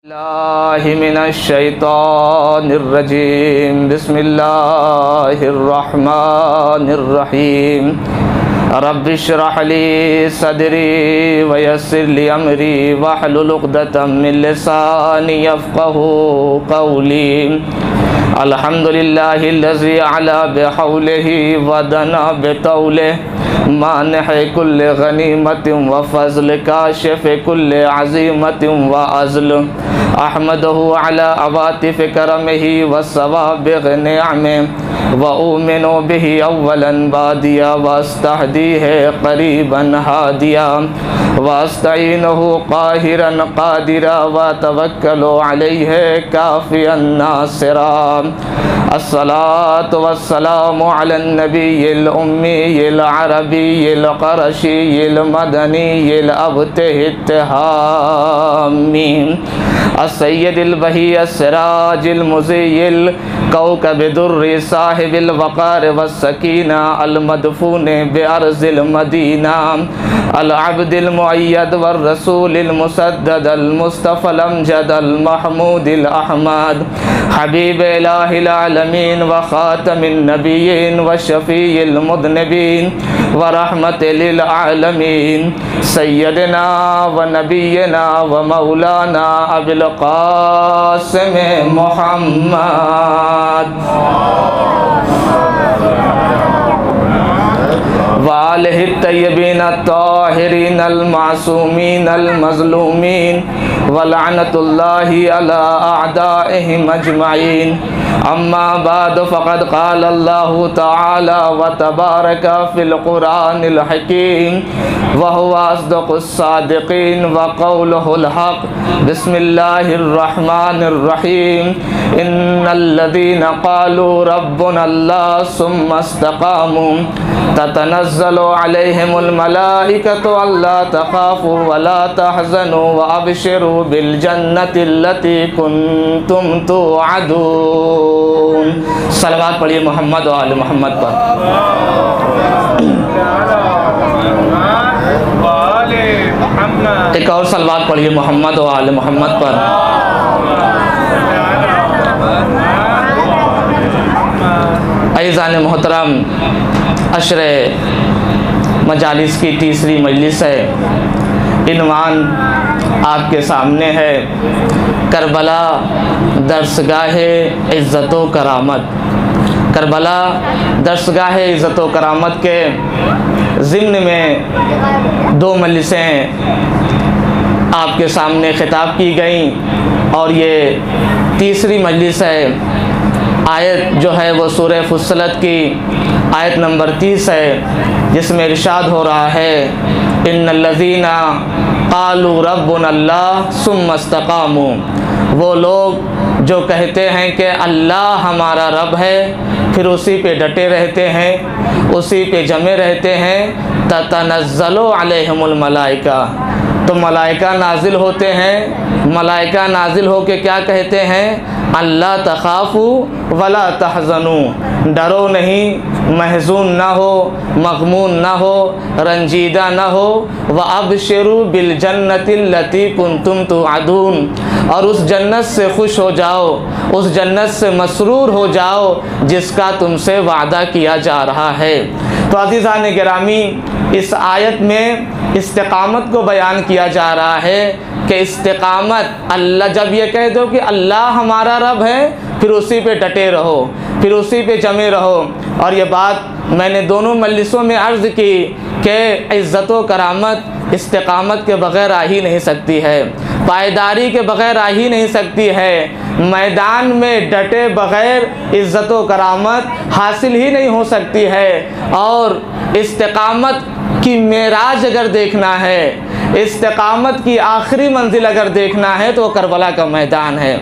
मिनश्शैतानिर्रजीम बिस्मिल्लाहिर्रहमानिर्रहीम रब्बिश्रह ली सदरी वयस्सिर ली अमरी वहलुल उक़दतम मिन लिसानी यफ़क़हू क़ौली अल्हम्दुलिल्लाहिल्लज़ी अला बिहौलिही वदना बितौलिही मानिह कुल्लि गनीमतिन व फ़ज़्ल काशिफ़ कुल्लि अज़ीमतिन व अज़्ल अहमदहु अला अवातिफ़ करमिही व सवाबिग़ निअमिही व उमिनु बिही अव्वलन बादिया व अस्तहदीहि क़रीबन हादिया व अस्तईनुहु क़ाहिरन क़ादिरा व तवक्कलु अलैहि काफ़ियन नासिरा। अस्सलातु वस्सलामु अलन नबिय्यिल उम्मिय्यिल अरबिय्यिल क़ुरशिय्यिल मदनिय्यिल अब्तिहित तिहामी अस्सय्यिदिल बहिय्यिस सिराजिल मुज़िय्यिल कौकबिद्दुर्रि साहिबिल वक़ार वस्सकीना अल मदफून बिअर्ज़िल मदीना अल अब्दिल मुअय्यद वर रसूलिल मुसद्दद अल मुस्तफ़ल अमजद अल महमूदिल अहमद हबीब इलाहिल आलमीन व ख़ातमिन नबिय्यीन व शफ़ीइल मुज़निबीन व रहमतिल लिल आलमीन सय्यदना व नबियना व मौलाना अबुल क़ासिम मुहम्मद वालिहि तय्यबीन ताहिरीन अल मासूमीन अल मज़लूमीन व लअनतुल्लाहि अला अअदाइहिम अजमईन। अम्मा बाद फ़क़द क़ाल अल्लाहु तआला व तबारक फ़िल क़ुरानिल हकीम व हुवा अस्दक़ुस सादिक़ीन व क़ौलुहुल हक़। बिस्मिल्लाहिर रहमानिर रहीम। इन्नल्लज़ीना क़ालू रब्बुनल्लाह सुम्मा इस्तक़ामू ततनज़्ज़लु अलैहिमुल मलाइकतु अल्ला तख़ाफ़ू व ला तहज़नू व अबशिरू बिल जन्नतिल्लती कुन्तुम तुअदून। सलवात पढ़िए मोहम्मद व आले मोहम्मद पर। एक और सलवात पढ़िए मोहम्मद व आले मोहम्मद पर। अज़ीज़ान मोहतरम, अशरे मजालिस की तीसरी मजलिस है। इन्वान आपके सामने है, करबला दर्सगाह इज़्ज़त व करामत। करबला दर्सगाह इज़्ज़त व करामत के ज़िम्न में दो मजलिसें आपके सामने खिताब की गई और ये तीसरी मजलिस है। आयत जो है वो सूरह फुस्सलत की आयत नंबर 30 है, जिसमें इरशाद हो रहा है इन्नल्लज़ीना क़ालू रब्बुनल्लाह सुम्मा इस्तक़ामू। वो लोग जो कहते हैं कि अल्लाह हमारा रब है, फिर उसी पे डटे रहते हैं, उसी पे जमे रहते हैं। ततनज़्ज़लु अलैहिमुल मलाइका, तो मलाइका नाजिल होते हैं। मलाइका नाजिल होके क्या कहते हैं? अल्ला तख़ाफ़ू वला तहज़नू, डरो नहीं, महज़ून ना हो, मग़मून ना हो, रंजीदा ना हो। व अबशिरू बिल जन्नतिल्लती कुन्तुम तुअदून, और उस जन्नत से खुश हो जाओ, उस जन्नत से मसरूर हो जाओ जिसका तुमसे वादा किया जा रहा है। तो अज़ीज़ान गिरामी, इस आयत में इस्तिक़ामत को बयान किया जा रहा है कि इस्तिक़ामत, अल्लाह जब ये कह दो कि अल्लाह हमारा रब है, फिर उसी पे डटे रहो, फिर उसी पे जमे रहो। और ये बात मैंने दोनों मजलिसों में अर्ज़ की कि इज़्ज़त व करामत इस्तिक़ामत के बग़ैर आ ही नहीं सकती है, पायदारी के बग़ैर आ ही नहीं सकती है। मैदान में डटे बग़ैर इज़्ज़त व करामत हासिल ही नहीं हो सकती है। और इस्तिक़ामत की मेराज अगर देखना है, इस्तिक़ामत की आखिरी मंजिल अगर देखना है, तो करबला का मैदान है,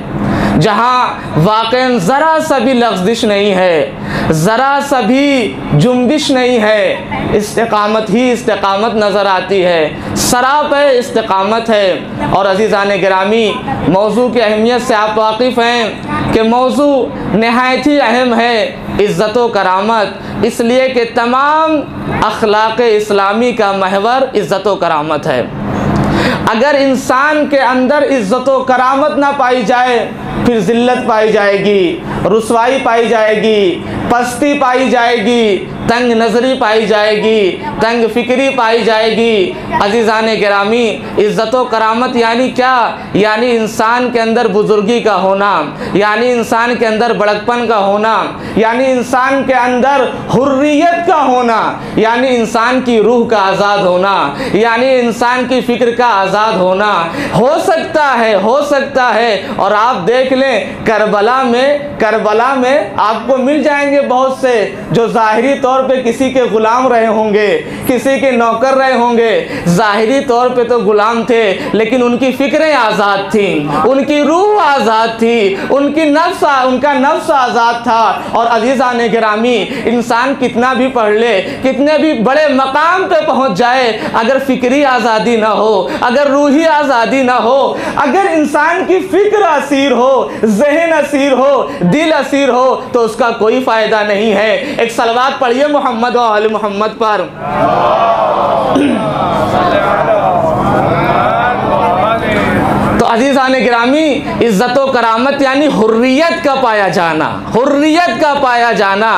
जहाँ वाक़ई ज़रा सा भी लग़ज़िश नहीं है, ज़रा सा भी जुम्बिश नहीं है। इस्तिक़ामत ही इस्तिक़ामत नज़र आती है, सरापा इस्तिक़ामत है। और अज़ीज़ान गिरामी, मौजू की अहमियत से आप वाक़िफ़ हैं कि मौजू नहायत ही अहम है, इज़्ज़त व करामत, इसलिए कि तमाम अखलाक़ इस्लामी का महवर इज़्ज़त व करामत है। अगर इंसान के अंदर इज्जत व करामत ना पाई जाए, फिर जिल्लत पाई जाएगी, रुसवाई पाई जाएगी, पस्ती पाई जाएगी, तंग नज़री पाई जाएगी, तंग फिक्री पाई जाएगी। अज़ीज़ान गिरामी, इज़्ज़त व करामत यानी क्या? यानी इंसान के अंदर बुजुर्गी का होना, यानी इंसान के अंदर बड़कपन का होना, यानी इंसान के अंदर हुर्रियत का होना, यानी इंसान की रूह का आज़ाद होना, यानी इंसान की फ़िक्र का आज़ाद होना। हो सकता है। और आप देख लें, करबला में आपको मिल जाएंगे बहुत से जो ज़ाहिरी तौर पे किसी के गुलाम रहे होंगे, किसी के नौकर रहे होंगे। ज़ाहिरी तौर पे तो गुलाम थे, लेकिन उनकी फ़िक्रें आज़ाद थीं, उनकी रूह आज़ाद थी, उनका नफ्स आज़ाद था। और अज़ीज़ान गिरामी, इंसान कितना भी पढ़ ले, कितने भी बड़े मकाम पे पहुंच जाए, अगर फ़िक्री आज़ादी ना हो, अगर रूही आज़ादी ना हो, अगर इंसान की फ़िक्र असीर हो, ज़हन असीर हो, दिल असीर हो, तो उसका कोई फ़ायदा नहीं है। एक सलवात पढ़िए मोहम्मद व आले मोहम्मद पर। तो अज़ीज़ान गिरामी, इज़्ज़त व करामत यानी हुर्रियत का पाया जाना, हुर्रियत का पाया जाना।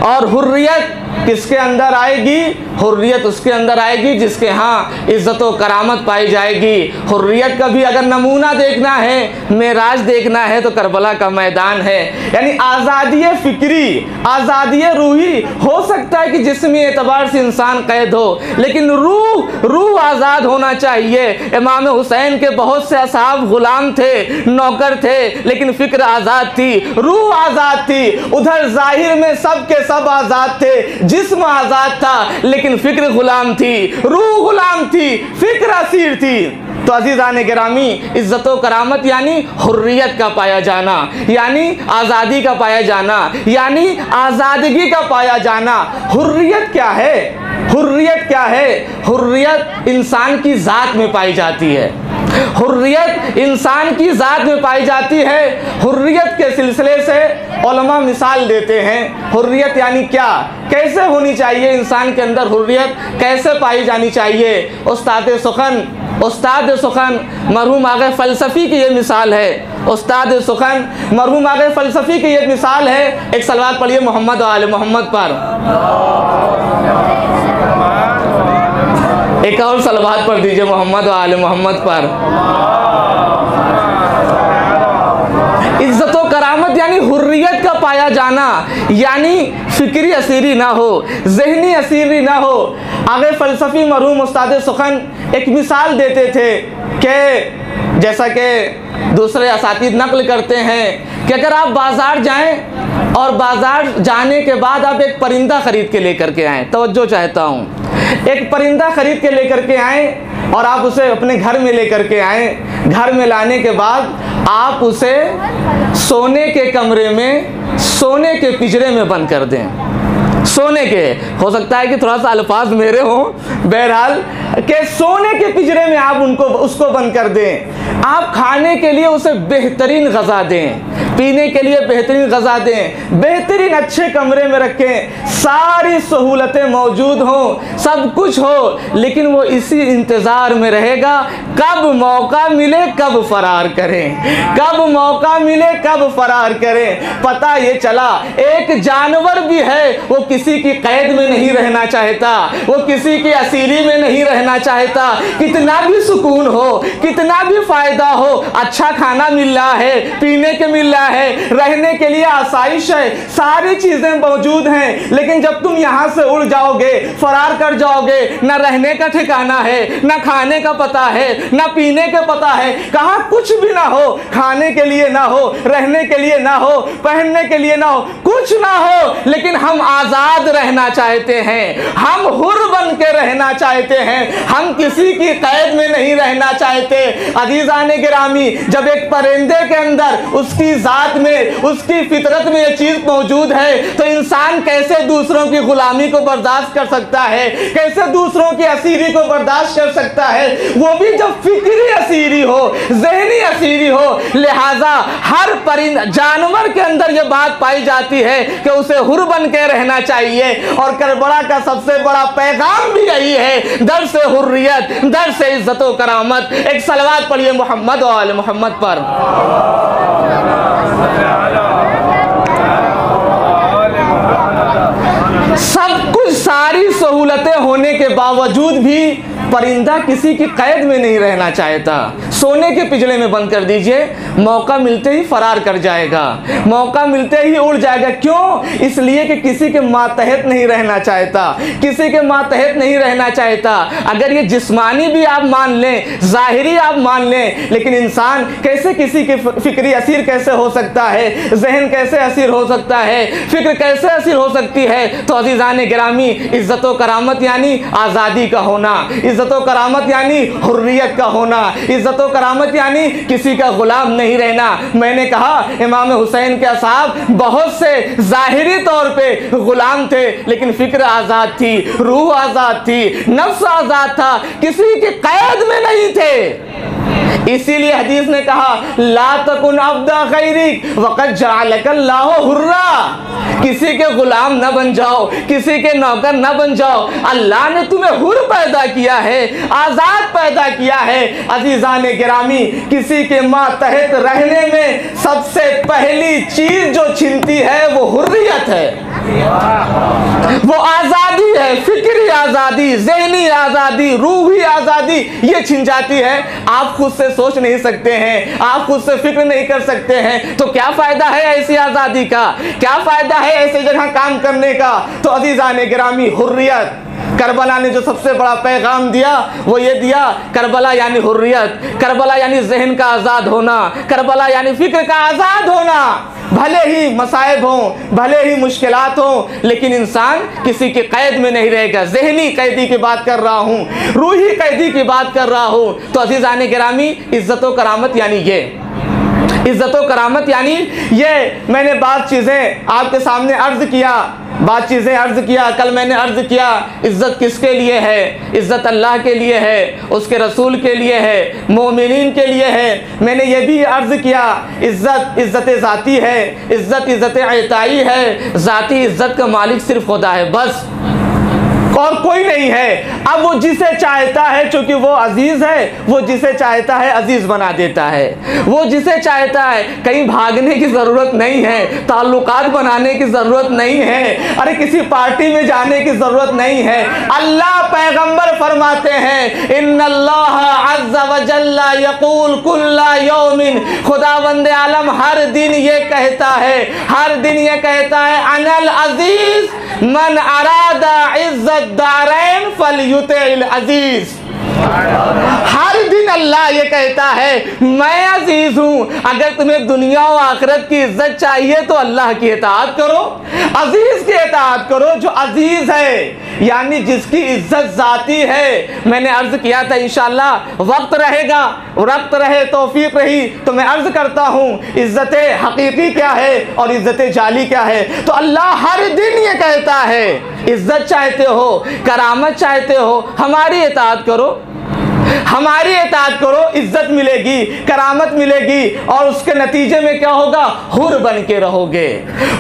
और हुर्रियत किसके अंदर आएगी? हुर्रियत उसके अंदर आएगी जिसके यहाँ इज़्ज़त व करामत पाई जाएगी। हुर्रियत का भी अगर नमूना देखना है, मेराज देखना है, तो करबला का मैदान है। यानी आज़ादी फ़िक्री, आज़ादी रूही। हो सकता है कि जिस्मी एतबार से इंसान कैद हो, लेकिन रूह आज़ाद होना चाहिए। इमाम हुसैन के बहुत से असहाब गुलाम थे, नौकर थे, लेकिन फ़िक्र आज़ाद थी, रूह आज़ाद थी। उधर ज़ाहिर में सब के सब आज़ाद थे, जिस्म आज़ाद था, लेकिन फ़िक्र गुलाम थी, रूह गुलाम थी, फ़िक्र असीर थी। तो अज़ीज़ान गिरामी, इज़्ज़त व करामत यानी हुर्रियत का पाया जाना, यानी आज़ादी का पाया जाना, यानी आज़ादगी का पाया जाना। हुर्रियत क्या है? हुर्रियत क्या है? हुर्रियत इंसान की ज़ात में पाई जाती है। हुर्रियत इंसान की ज़ात में पाई जाती है। हुर्रियत के सिलसिले से उलमा मिसाल देते हैं। हुर्रियत यानी क्या, कैसे होनी चाहिए इंसान के अंदर हुर्रियत, कैसे पाई जानी चाहिए? उस्ताद सुखन मरहूम आगे फ़लसफ़ी की ये मिसाल है। उस्ताद सुखन मरहूम आगे फ़लसफ़ी की ये मिसाल है। एक सलवात पढ़िए मोहम्मद व आले मोहम्मद पर। एक और सलवात पढ़ दीजिए मोहम्मद व आले मोहम्मद पर। इज़्ज़त व करामत यानी हुर्रियत का पाया जाना, यानी फ़िक्री असीरी ना हो, ज़हनी असीरी ना हो। आगे फ़लसफ़ी मरहूम उस्ताद सुखन एक मिसाल देते थे कि जैसा कि दूसरे असातिज़ नक़ल करते हैं कि अगर आप बाज़ार जाएं और बाज़ार जाने के बाद आप एक परिंदा ख़रीद के लेकर के आएँ, तवज्जो चाहता हूँ, एक परिंदा ख़रीद के लेकर के आएँ और आप उसे अपने घर में लेकर के आएँ। घर में लाने के बाद आप उसे सोने के कमरे में, सोने के पिंजरे में बंद कर दें। सोने के, हो सकता है कि थोड़ा सा अल्फाज मेरे हों, बहरहाल के सोने के पिंजरे में आप उसको बंद कर दें। आप खाने के लिए उसे बेहतरीन ग़ज़ा दें, पीने के लिए बेहतरीन ग़ज़ा दें, बेहतरीन अच्छे कमरे में रखें, सारी सहूलतें मौजूद हों, सब कुछ हो, लेकिन वो इसी इंतज़ार में रहेगा कब मौका मिले कब फ़रार करें, कब मौका मिले कब फ़रार करें। पता ये चला एक जानवर भी है, वो किसी की कैद में नहीं रहना चाहता, वो किसी की असीरी में नहीं रहना चाहता। कितना भी सुकून हो, कितना भी फ़ायदा हो, अच्छा खाना मिल रहा है, पीने के मिल रहा है, रहने के लिए आसाइश है, सारी चीज़ें मौजूद हैं, लेकिन जब तुम यहाँ से उड़ जाओगे, फ़रार कर जाओगे, ना रहने का ठिकाना है, ना खाने का पता है, ना पीने का पता है, कहाँ कुछ भी ना हो, खाने के लिए ना हो, रहने के लिए ना हो, पहनने के लिए ना हो, कुछ ना हो, लेकिन हम आज़ाद रहना चाहते हैं, हम हुर बन के रहना चाहते हैं, हम किसी की कैद में नहीं रहना चाहते। अज़ीज़ान गिरामी, जब एक परिंदे के अंदर उसकी ज़ात में, उसकी फितरत में ये चीज़ मौजूद है, तो इंसान कैसे दूसरों की गुलामी को बर्दाश्त कर सकता है, कैसे दूसरों की असीरी को बर्दाश्त कर सकता है, वो भी जब फिक्री असीरी हो, ज़हनी असीरी हो। लिहाजा हर परिंदा जानवर के अंदर ये बात पाई जाती है कि उसे हुर बन के रहना चाहिए। और करबला का सबसे बड़ा पैगाम भी यही है, दर से हुर्रियत, दर से इज्जत व करामत। एक सलवात पढ़िए मोहम्मद और आले मोहम्मद पर। सब कुछ सारी सहूलतें होने के बावजूद भी परिंदा किसी की कैद में नहीं रहना चाहता। सोने के पिंजरे में बंद कर दीजिए, मौका मिलते ही फरार कर जाएगा, मौका मिलते ही उड़ जाएगा। क्यों? इसलिए कि किसी के मातहत नहीं रहना चाहता, किसी के मातहत नहीं रहना चाहता। अगर ये जिस्मानी भी आप मान लें, ज़ाहिरी आप मान लें, लेकिन इंसान कैसे किसी के फिक्री असीर कैसे हो सकता है, जहन कैसे असीर हो सकता है, फिक्र कैसे असीर हो सकती है। तो अज़ीज़ान गिरामी, इज़्ज़त व करामत यानी आज़ादी का होना, इज़्ज़त व करामत यानी हुर्रियत का होना, इज़्ज़त व करामत यानी किसी का गुलाम नहीं रहना। मैंने कहा इमाम हुसैन के असहाब बहुत से ज़ाहिरी तौर पे गुलाम थे, लेकिन फिक्र आज़ाद थी, रूह आज़ाद थी, नफ्स आज़ाद था, किसी के कैद में नहीं थे। इसीलिए हदीस ने कहा ला तकुन अब्दा गैरिक वक़द जअलकल्लाहु हुर्रा। किसी के गुलाम न बन जाओ, किसी के नौकर न बन जाओ। अल्लाह ने तुम्हें हुर पैदा किया है, आज़ाद पैदा किया है। अज़ीज़ान गिरामी, किसी के मातहत रहने में सबसे पहली चीज़ जो छिनती है वो हुर्रियत है, वो आज़ादी है। फिक्री आज़ादी, ज़हनी आज़ादी, रूही आज़ादी ये छिन जाती है। आप खुद से सोच नहीं सकते हैं, आप खुद से फिक्र नहीं कर सकते हैं, तो क्या फ़ायदा है ऐसी आज़ादी का, क्या फ़ायदा है ऐसे जगह काम करने का। तो अज़ीज़ान गिरामी, हुर्रियत, करबला ने जो सबसे बड़ा पैगाम दिया वो ये दिया, करबला यानी हुर्रियत, करबला यानी जहन का आज़ाद होना, करबला यानी फिक्र का आज़ाद होना। भले ही मसाइब हों, भले ही मुश्किलात हों, लेकिन इंसान किसी के कैद में नहीं रहेगा। जहनी कैदी की बात कर रहा हूँ, रूही कैदी की बात कर रहा हूँ। तो अज़ीज़ान गिरामी, इज़्ज़त व करामत यानी ये, इज़्ज़त व करामत यानी ये। मैंने बात चीज़ें आपके सामने अर्ज़ किया, बात चीज़ें अर्ज़ किया। कल मैंने अर्ज़ किया इज़्ज़त किसके लिए है? इज़्ज़त अल्लाह के लिए है, उसके रसूल के लिए है, मोमिनीन के लिए है। मैंने ये भी अर्ज़ किया इज़्ज़त इज़्ज़त ज़ाती है, इज़्ज़त इज़्ज़त इताई है। ज़ाती इज़्ज़त का मालिक सिर्फ खुदा है, बस और कोई नहीं है। अब वो जिसे चाहता है, चूंकि वो अजीज है, वो जिसे चाहता है अजीज बना देता है। वो जिसे चाहता है, कहीं भागने की ज़रूरत नहीं है, ताल्लुकात बनाने की ज़रूरत नहीं है, अरे किसी पार्टी में जाने की ज़रूरत नहीं है। अल्लाह पैगंबर फरमाते हैं इन्नल्लाह अज़्ज़ व जल्ला यक़ूल कुल्ला यौमिन, खुदावंद आलम हर दिन ये कहता है, हर दिन ये कहता है अनल अजीज मन अरादा इज़्ज़त दारैन फलयुतिल अजीज। हर दिन अल्लाह ये कहता है मैं अजीज हूँ, अगर तुम्हें दुनिया और आखिरत की इज्जत चाहिए तो अल्लाह की इताअत करो, अजीज की इताअत करो जो अजीज है, यानी जिसकी इज्जत जाती है। मैंने अर्ज किया था इंशाअल्लाह वक्त रहेगा, वक्त रहे तौफीक रही तो मैं अर्ज करता हूँ इज्जत हकीकी क्या है और इज्जत जाली क्या है। तो अल्लाह हर दिन ये कहता है इज्जत चाहते हो, करामत चाहते हो, हमारी इताअत करो, हमारी इताअत करो, इज्जत मिलेगी, करामत मिलेगी और उसके नतीजे में क्या होगा? हुर बन के रहोगे,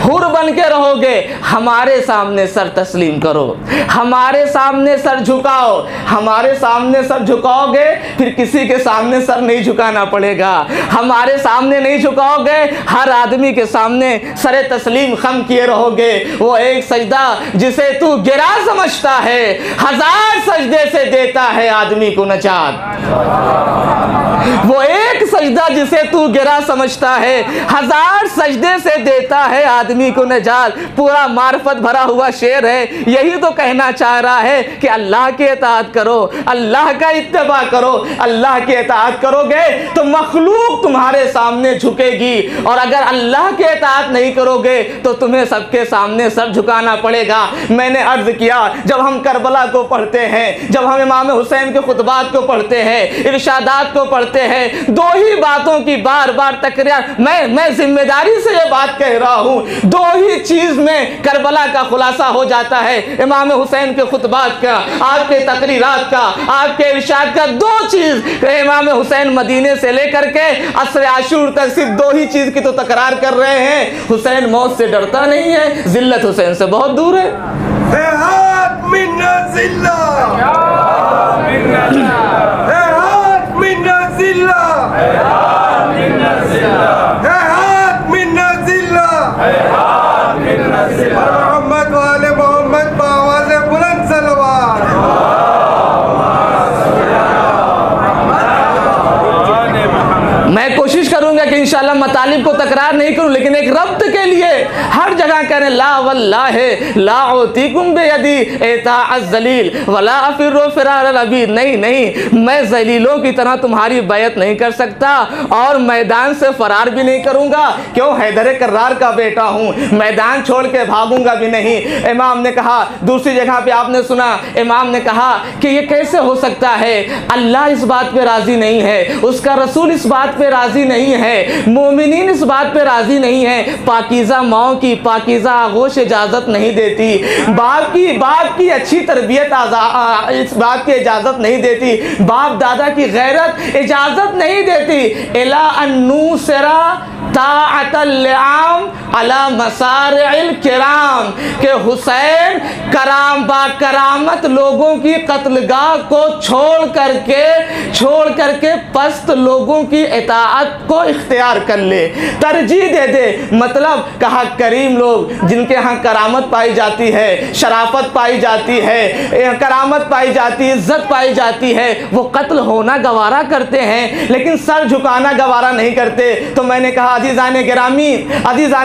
हुर बन के रहोगे। हमारे सामने सर तस्लीम करो, हमारे सामने सर झुकाओ, हमारे सामने सर झुकाओगे फिर किसी के सामने सर नहीं झुकाना पड़ेगा। हमारे सामने नहीं झुकाओगे, हर आदमी के सामने सर तस्लीम खम किए रहोगे। वो एक सजदा जिसे तू गिरा समझता है, 1000 सजदे से देता है आदमी को नजात। वो एक सजदा जिसे तू गिरा समझता है, 1000 सजदे से देता है आदमी को नजात। पूरा मार्फत भरा हुआ शेर है। यही तो कहना चाह रहा है कि अल्लाह की इताअत करो, अल्लाह का इत्तबा करो। अल्लाह की इताअत करोगे तो मखलूक तुम्हारे सामने झुकेगी, और अगर अल्लाह की इताअत नहीं करोगे तो तुम्हें सबके सामने सर झुकाना पड़ेगा। मैंने अर्ज किया जब हम करबला को पढ़ते हैं, जब हम इमाम हुसैन के खुतबात को पढ़ते हैं, इरशादात को पढ़ते हैं, दो ही बातों की बार बार तकरार। मैं जिम्मेदारी से ये बात कह रहा हूँ, दो ही चीज में करबला का खुलासा हो जाता है। इमाम हुसैन के खुतबात का, आपके तकरीरात का, आपके इरशाद का, दो चीज इमाम हुसैन मदीने से लेकर के असर आशूर तक सिर्फ दो ही चीज की तो तकरार कर रहे हैं। हुसैन मौत से डरता नहीं है, जिल्लत हुसैन से बहुत दूर है। मोहम्मद वाले मोहम्मद बावाज़े बुलंद सलवात। मैं कोशिश करूंगा कि इंशाल्लाह मतालिब को तकरार नहीं करूं, लेकिन एक रब्त के लिए हर जगह कह रहे ला वल्लाहि ला उतीकुम बियदी एता अज़लील वला अफिरु फिरार अबीद। नहीं, मैं जलीलों की तरह तुम्हारी बैत नहीं कर सकता और मैदान से फरार भी नहीं करूंगा। क्यों? हैदर कर्रार का बेटा हूं, मैदान छोड़ के भागूंगा भी नहीं। इमाम ने कहा, दूसरी जगह पे आपने सुना इमाम ने कहा कि ये कैसे हो सकता है, अल्लाह इस बात पे राजी नहीं है, उसका रसूल इस बात पे राजी नहीं है, मोमिनीन इस बात पे राजी नहीं है, पाकीज़ा माओ की पाकीज़ा आगोश इजाज़त नहीं देती, बाप की अच्छी तरबियत इस बात की इजाज़त नहीं देती, बाप दादा की गैरत इजाज़त नहीं देती। इला अन्नूसरा ताअतल आम अला मसारिल किराम के हुसैन करामत लोगों की कत्लगाह को छोड़ करके पस्त लोगों की इताअत को इख्तियार कर ले, तरजीह दे दे। मतलब कहा करीम लोग जिनके यहाँ करामत पाई जाती है, शराफत पाई जाती है, करामत पाई जाती है, इज्जत पाई जाती है, वो कत्ल होना गवारा करते हैं लेकिन सर झुकाना गवारा नहीं करते। तो मैंने कहा अजीज़ान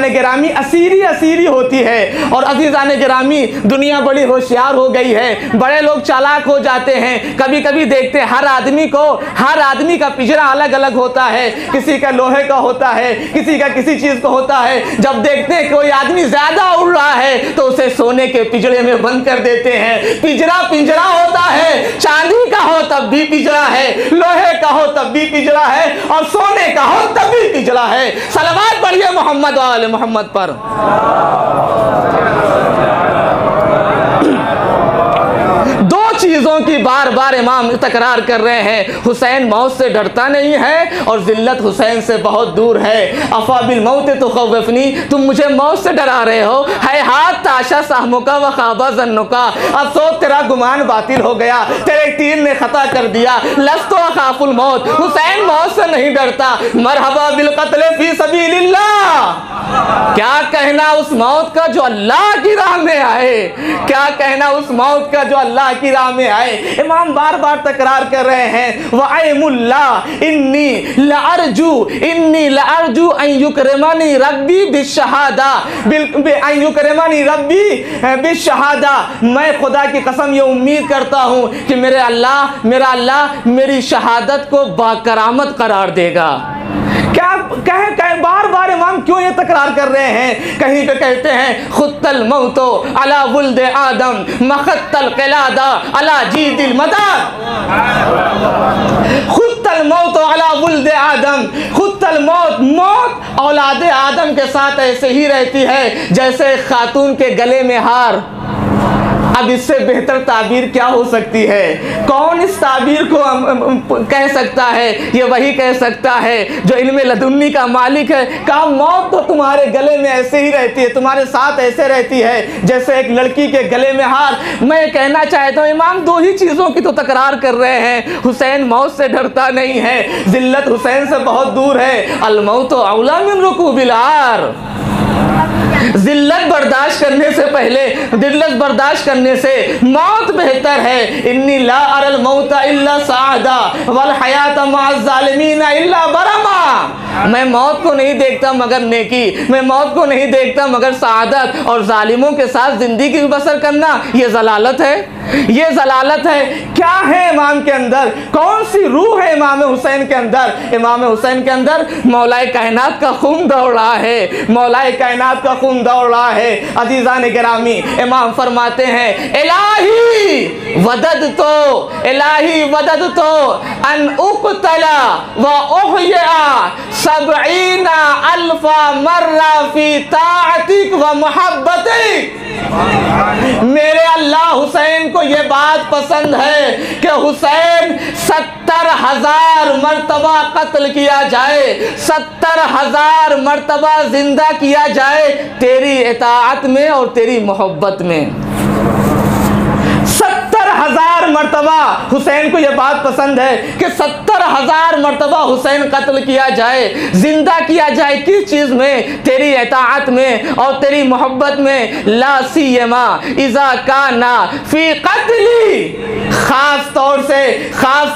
गिरामी असीरी होती है और अजीज़ान गिरामी दुनिया बड़ी होशियार हो गई है, बड़े लोग चालाक हो जाते हैं। कभी कभी देखते हैं हर आदमी का पिंजरा अलग अलग होता है, किसी का लोहे का होता है, किसी का किसी चीज का होता है। जब देखते हैं कोई आदमी ज्यादा उड़ रहा है तो उसे सोने के पिंजरे में बंद कर देते हैं। पिंजरा होता है, चांदी का हो तब भी पिंजरा है, लोहे का हो तब भी पिंजरा है और सोने का हो तब भी पिंजरा है। सलवात पढ़िए मोहम्मद वाले मोहम्मद पर। दो चीजों की बार बार इमाम तकरार कर रहे हैं, हुसैन मौत से डरता नहीं है और जिल्लत हुसैन से बहुत दूर है। अफा बिल मौत तुखव्विफनी, तुम मुझे मौत से डरा रहे हो। है हाथ ताशा साहमुका व खाबा जन्नुका, अफसोस तेरा गुमान बातिल हो गया, तेरे तीर ने खता कर दिया। लस्तो अखाफुल मौत, हुसैन मौत से नहीं डरता। मरहबा बिल कत्ल फी सबीलिल्लाह, क्या कहना उस मौत का जो अल्लाह की राह में आए, क्या कहना उस मौत का जो अल्लाह की राह में आए। इमाम बार बार तकरार कर रहे हैं वअयमुल्ला इन्नी लअरजू अन युकरिमनी रब्बी बिशहादा अन युकरिमनी रब्बी बिशहादा। मैं खुदा की कसम ये उम्मीद करता हूँ कि मेरा अल्लाह मेरी शहादत को बाकरामत करार देगा। क्या कहे बार बार इमाम क्यों ये तकरार कर रहे हैं? कहीं पे कहते हैं खुत्तल मौतो अला वुल्द आदम मखत्तल क़िलादा अला जीदिल मदाद, खुत्तल मौतो अला वुल्द आदम, खुत्तल मौत औलाद आदम के साथ ऐसे ही रहती है जैसे खातून के गले में हार। अब इससे बेहतर ताबीर क्या हो सकती है? कौन इस ताबीर को कह सकता है? ये वही कह सकता है जो इल्मे लदुन्नी का मालिक है। कहा मौत तो तुम्हारे गले में ऐसे ही रहती है, तुम्हारे साथ ऐसे रहती है जैसे एक लड़की के गले में हार। मैं कहना चाहता हूँ इमाम दो ही चीज़ों की तो तकरार कर रहे हैं, हुसैन मौत से डरता नहीं है, जिल्लत हुसैन से बहुत दूर है। अल मौत औला मिन रुकूबिल आर, जिल्लत बर्दाश्त करने से पहले, जिल्लत बर्दाश्त करने से मौत बेहतर है। इन्नी ला अरल मौता इल्ला सादा वल हयात मअज़ ज़ालिमीन इल्ला बरमा, मैं मौत को नहीं देखता मगर नेकी, मैं मौत को नहीं देखता मगर सआदत, और जालिमों के साथ जिंदगी बसर करना ये जलालत है। ये जलालत है। क्या है इमाम के अंदर, कौन सी रूह है इमाम हुसैन के अंदर? इमाम हुसैन के अंदर मौलाए कायनात का खून दौड़ रहा है, मौलाए कायनात का खून दौड़ रहा है। अजीज़ान गिरामी, इमाम फरमाते हैं इलाही वदद तो अन उक़तला व उहया सबईना अल्फा मर्रा फी ताअतिक व मुहब्बतिक। मेरे अल्लाह हुसैन को ये बात पसंद है कि हुसैन 70,000 मर्तबा कत्ल किया जाए, 70,000 मर्तबा जिंदा किया जाए तेरी इताअत में और तेरी मोहब्बत में। 70,000 मर्तबा हुसैन को यह बात पसंद है कि 70,000 मर्तबा हुसैन कत्ल किया जाए, जिंदा किया जाए। किस चीज़ में? तेरी इताअत में और तेरी मोहब्बत में। ला सीयमा इज़ा काना फी क़त्ली, खास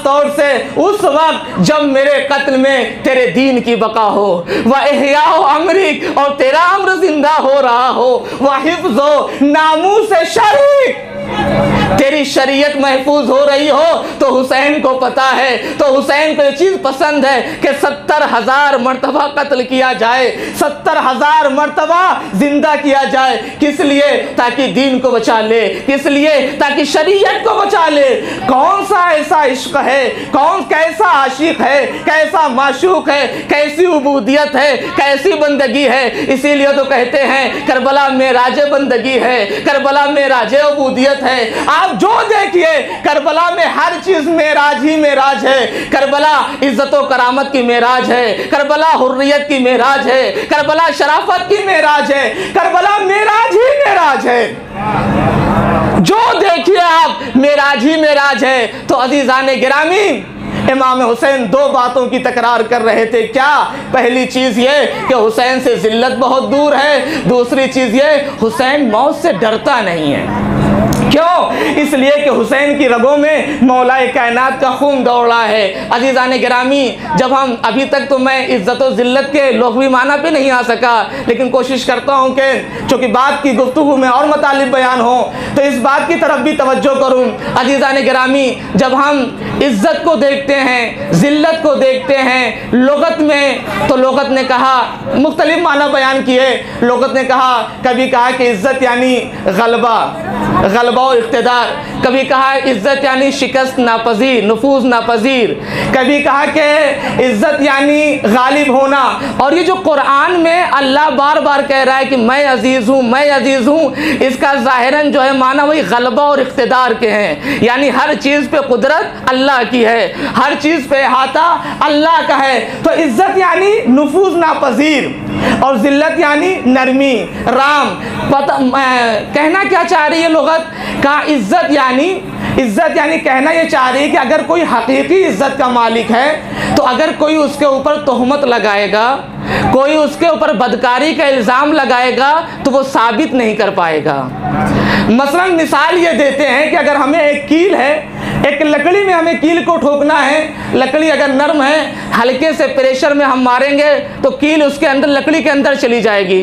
तौर से उस वक्त जब मेरे कत्ल में तेरे दीन की बका हो, वह इहयाओ अमरिक, और तेरा अम्र जिंदा हो रहा हो, वह हिफ्ज़ो नामूस शरीक, तेरी शरीयत महफूज हो रही हो। तो हुसैन को पता है, तो हुसैन को ये चीज़ पसंद है कि 70,000 मर्तबा कत्ल किया जाए, 70,000 मर्तबा जिंदा किया जाए। किस लिए? ताकि दीन को बचा ले। किस लिए? ताकि शरीयत को बचा ले। कौन सा ऐसा इश्क है, कौन कैसा आशिक है, कैसा माशूक है, कैसी उबूदियत है, कैसी बंदगी है। इसीलिए तो कहते हैं करबला में राजे बंदगी है, करबला में राजे उबूदियत है। आप जो देखिए करबला में हर चीज मेराज ही मेराज है। करबला इज्जत व करामत की मेराज है, करबला हुर्रियत की मेराज है, करबला शराफत की मेराज है, करबला मेराज ही मेराज है। जो देखिए आप मेराज ही मेराज है। तो अजीजान गिरामी, इमाम हुसैन दो बातों की तकरार कर रहे थे। क्या? पहली चीज ये कि हुसैन से जिल्लत बहुत दूर है, दूसरी चीज ये हुसैन मौत से डरता नहीं है। क्यों? इसलिए कि हुसैन की रगों में मौलाए कायनात का खून दौड़ रहा है। अजीज़ान गिरामी, जब हम अभी तक तो मैं इज़्ज़त व ज़िल्लत के लुग़वी माना पे नहीं आ सका, लेकिन कोशिश करता हूँ कि चूँकि बात की गुफ्तगू में और मतालिब बयान हो तो इस बात की तरफ भी तवज्जो करूँ। अजीज़ान गिरामी, जब हम इज़्ज़त को देखते हैं, ज़िल्लत को देखते हैं लुग़त में, तो लुग़त ने कहा मुख्तलिफ माना बयान किए। लुग़त ने कहा, कभी कहा कि इज़्ज़त यानी गलबा और इक़्तिदार, कभी कहा इज़्ज़त यानी शिकस्त नापज़ीर, नफूज़ नापज़ीर, कभी कहा कि इज़्ज़त यानी गालिब होना। और ये जो कुरान में अल्लाह बार बार कह रहा है कि मैं अज़ीज़ हूँ, मैं अज़ीज़ हूँ, इसका ज़ाहिरन जो है माना वही गलबा और इक़्तिदार के हैं। यानी हर चीज़ पे कुदरत अल्लाह की है, हर चीज़ पे अहाता अल्लाह का है। तो इज़्ज़त यानी नफूज़ नापज़ीर और ज़िल्लत यानी नरमी, राम। पता कहना क्या चाह रही है लुग़त का? इज़्ज़त यानी कहना ये चाह रही है कि अगर कोई हकीकी इज़्ज़त का मालिक है तो अगर कोई उसके ऊपर तोहमत लगाएगा, कोई उसके ऊपर बदकारी का इल्ज़ाम लगाएगा तो वो साबित नहीं कर पाएगा। मसलन मिसाल ये देते हैं कि अगर हमें एक कील है, एक लकड़ी में हमें कील को ठोकना है, लकड़ी अगर नरम है, हल्के से प्रेशर में हम मारेंगे तो कील उसके अंदर, लकड़ी के अंदर चली जाएगी।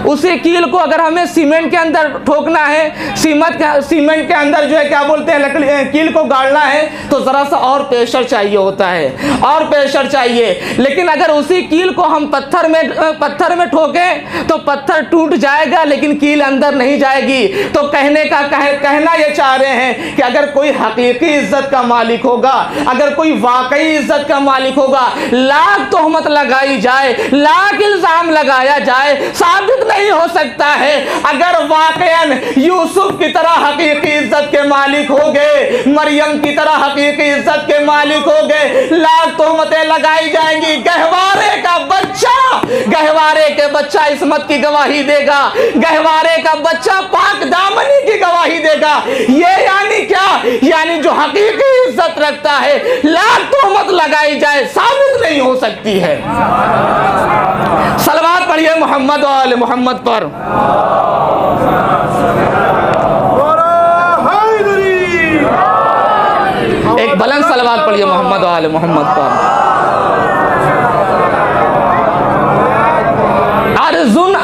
उसी कील को अगर हमें सीमेंट के अंदर ठोकना है, सीमेंट के अंदर जो है क्या बोलते हैं, लकड़ी कील को गाड़ना है तो ज़रा सा और प्रेशर चाहिए होता है, और प्रेशर चाहिए। लेकिन अगर उसी कील को हम पत्थर में ठोकें तो पत्थर टूट जाएगा लेकिन कील अंदर नहीं जाएगी। तो कहना ये चाह रहे हैं कि अगर कोई हकीकी इज्जत का मालिक होगा, अगर कोई वाकई इज्जत का मालिक होगा, लाख तोहमत लगाई जाए, लाख इल्जाम लगाया जाए, साबित नहीं हो सकता है। अगर वाकईन यूसुफ की तरह हकीकी इज्जत के मालिक हो गए, मरियम की तरह हकीकी इज्जत के मालिक हो गए, लाख तोहमतें लगाई जाएंगी। गहवारे के बच्चा इस्मत की गवाही देगा, गहवारे का बच्चा पाक दामनी की गवाही देगा। ये यानी क्या? यानी जो हकीकी इज्जत रखता है, लाख तोहमत लगाई जाए, साबित नहीं हो सकती है। सलवात पढ़िए मोहम्मद और आले मोहम्मद पर। एक बुलंद सलवात पढ़िए मोहम्मद और आले मोहम्मद पर। अर्जुन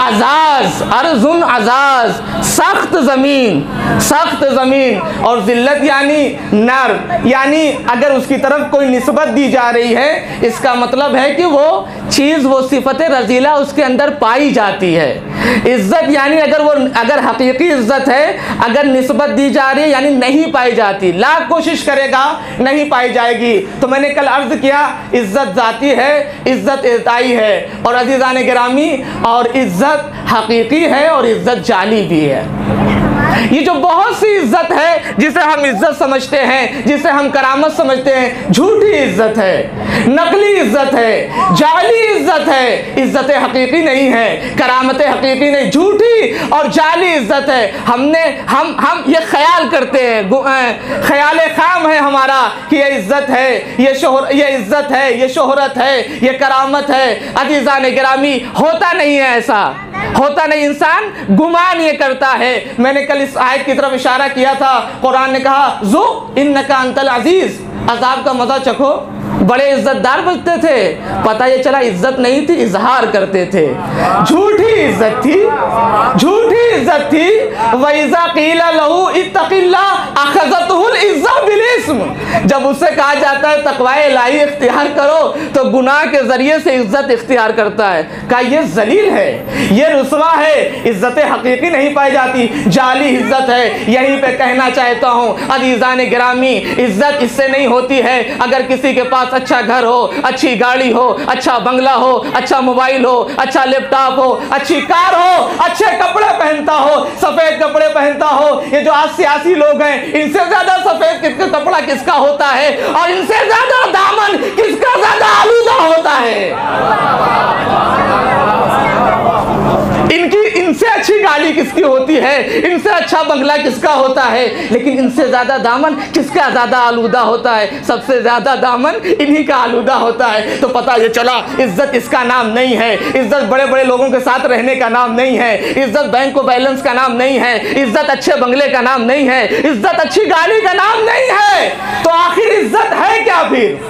अजाज, सख्त सख्त ज़मीन। और ज़िल्लत यानी नर, यानी अगर उसकी तरफ कोई निस्बत दी जा रही है, इसका मतलब है कि वो चीज़, वो सिफत रजीला उसके अंदर पाई जाती है। इज़्ज़त यानी अगर हकीकी इज़्ज़त है, अगर निस्बत दी जा रही है यानी नहीं पाई जाती, लाख कोशिश करेगा नहीं पाई जाएगी। तो मैंने कल अर्ज़ किया, इज़्ज़त ज़ाती है, इज़्ज़त इताई है। और अज़ीज़ान गिरामी, और इज़्ज़त हकीकी है और इज़्ज़त जाली भी है। ये जो बहुत सी इज्जत है जिसे हम इज्जत समझते हैं, जिसे हम करामत समझते हैं, झूठी इज्जत है, नकली इज्जत है, जाली इज्जत है। इज्जत हकीकी नहीं है, करामत हकीकी नहीं, झूठी और जाली इज्जत है। हम ये ख्याल करते हैं, ख्याल खाम है हमारा कि ये इज्जत है, ये इज्जत है, ये शोहरत है, ये करामत है। अज़ीज़ान गिरामी, होता नहीं है ऐसा, होता नहीं। इंसान गुमान ये करता है। मैंने कल इस आयत की तरफ इशारा किया था। कुरान ने कहा, ज़ुक़ इन्नका अंतल अज़ीज़, अज़ाब का मज़ा चखो। बड़े इज्जतदार बनते थे, पता ये चला इज्जत नहीं थी, इजहार करते थे। झूठी इज्जत थी, झूठी इज्जत थी। वइज़ा क़ीला लहू इत्तक़िल्लाह अख़ज़तहुल इज़्ज़ा बिल इस्म, जब उससे कहा जाता है तक़वाए इलाही इख्तियार करो, तो गुनाह के ज़रिए से इज्जत इख्तियार करता है। कहा ये ज़लील है, ये रुस्वा है, इज्जत हकीकी नहीं पाई जाती, जाली इज्जत है। यहीं पे कहना चाहता हूँ अज़ीज़ान गिरामी, इज्जत इससे नहीं होती है अगर किसी के पास अच्छा घर हो, अच्छी गाड़ी हो, अच्छा बंगला हो, अच्छा मोबाइल हो, अच्छा लैपटॉप हो, अच्छी कार हो, अच्छे कपड़े पहनता हो, सफेद कपड़े पहनता हो। ये जो आज सियासी लोग हैं, इनसे ज्यादा सफेद कपड़ा किसका होता है, और इनसे ज्यादा दामन किसका ज्यादा आलूदा होता है। इनसे अच्छी गाड़ी किसकी होती है, इनसे अच्छा बंगला किसका होता है, लेकिन इनसे ज्यादा दामन किसका ज्यादा आलूदा होता है। सबसे ज्यादा दामन इन्हीं का आलूदा होता है। तो पता ये चला इज्जत इसका नाम नहीं है। इज्जत बड़े बड़े लोगों के साथ रहने का नाम नहीं है। इज्जत बैंक को बैलेंस का नाम नहीं है। इज्जत अच्छे बंगले का नाम नहीं है। इज्जत अच्छी गाड़ी का नाम नहीं है। तो आखिर इज्जत है क्या फिर?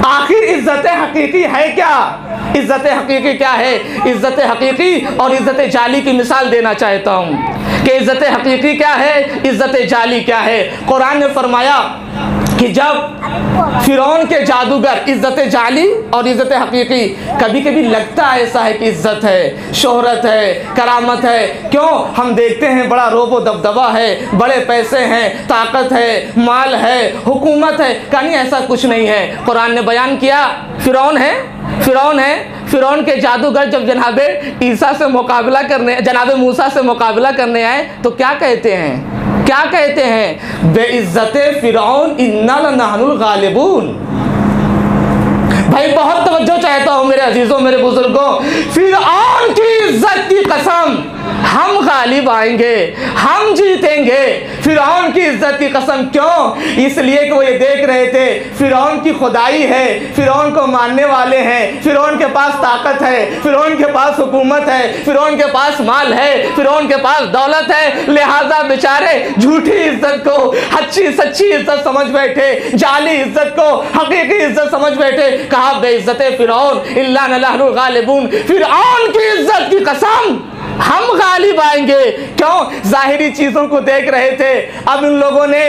आखिर इज्जत हकीकी है क्या? इज्जत हकीकी क्या है? इज्जत हकीकी और इज्जत जाली की मिसाल देना चाहता हूँ कि इज्जत हकीकी क्या है, इज्जत जाली क्या है। कुरान ने फरमाया कि जब फिरौन के जादूगर, इज्जत जाली और इज्जत हकीकी, कभी कभी लगता ऐसा है कि इज्जत है, शोहरत है, करामत है। क्यों? हम देखते हैं बड़ा रोबो दबदबा है, बड़े पैसे हैं, ताकत है, माल है, हुकूमत है। कहीं ऐसा कुछ नहीं है। कुरान ने बयान किया, फिरौन है, फिरौन के जादूगर जब जनाबे ईसा से मुकाबला करने, जनाबे मूसा से मुकाबला करने आए तो क्या कहते हैं? क्या कहते हैं? बेइज्जते फिरौन इन्ना लनहनुल गालिबून। भाई बहुत तवज्जो चाहता हूँ मेरे अजीजों, मेरे बुजुर्गों, फिरौन की इज्जत की कसम, हम गालिब आएंगे, हम जीतेंगे। फिरौन की इज्जत की कसम। क्यों? इसलिए कि वो ये देख रहे थे फिरौन की खुदाई है, फिरौन को मानने वाले हैं, फिरौन के पास ताकत है, फिरौन के पास हुकूमत है, फिरौन के पास माल है, फिरौन के पास दौलत है। लिहाजा बेचारे झूठी इज्जत को अच्छी सच्ची इज्जत समझ बैठे, जाली इज्जत को हकीकी इज्जत समझ बैठे। कहा बेइज्जते फिरौन इल्ला नहनु गालिबून, फिरौन की इज्जत की कसम हम गालिब आएंगे। क्यों? जाहिरी चीजों को देख रहे थे। अब इन लोगों ने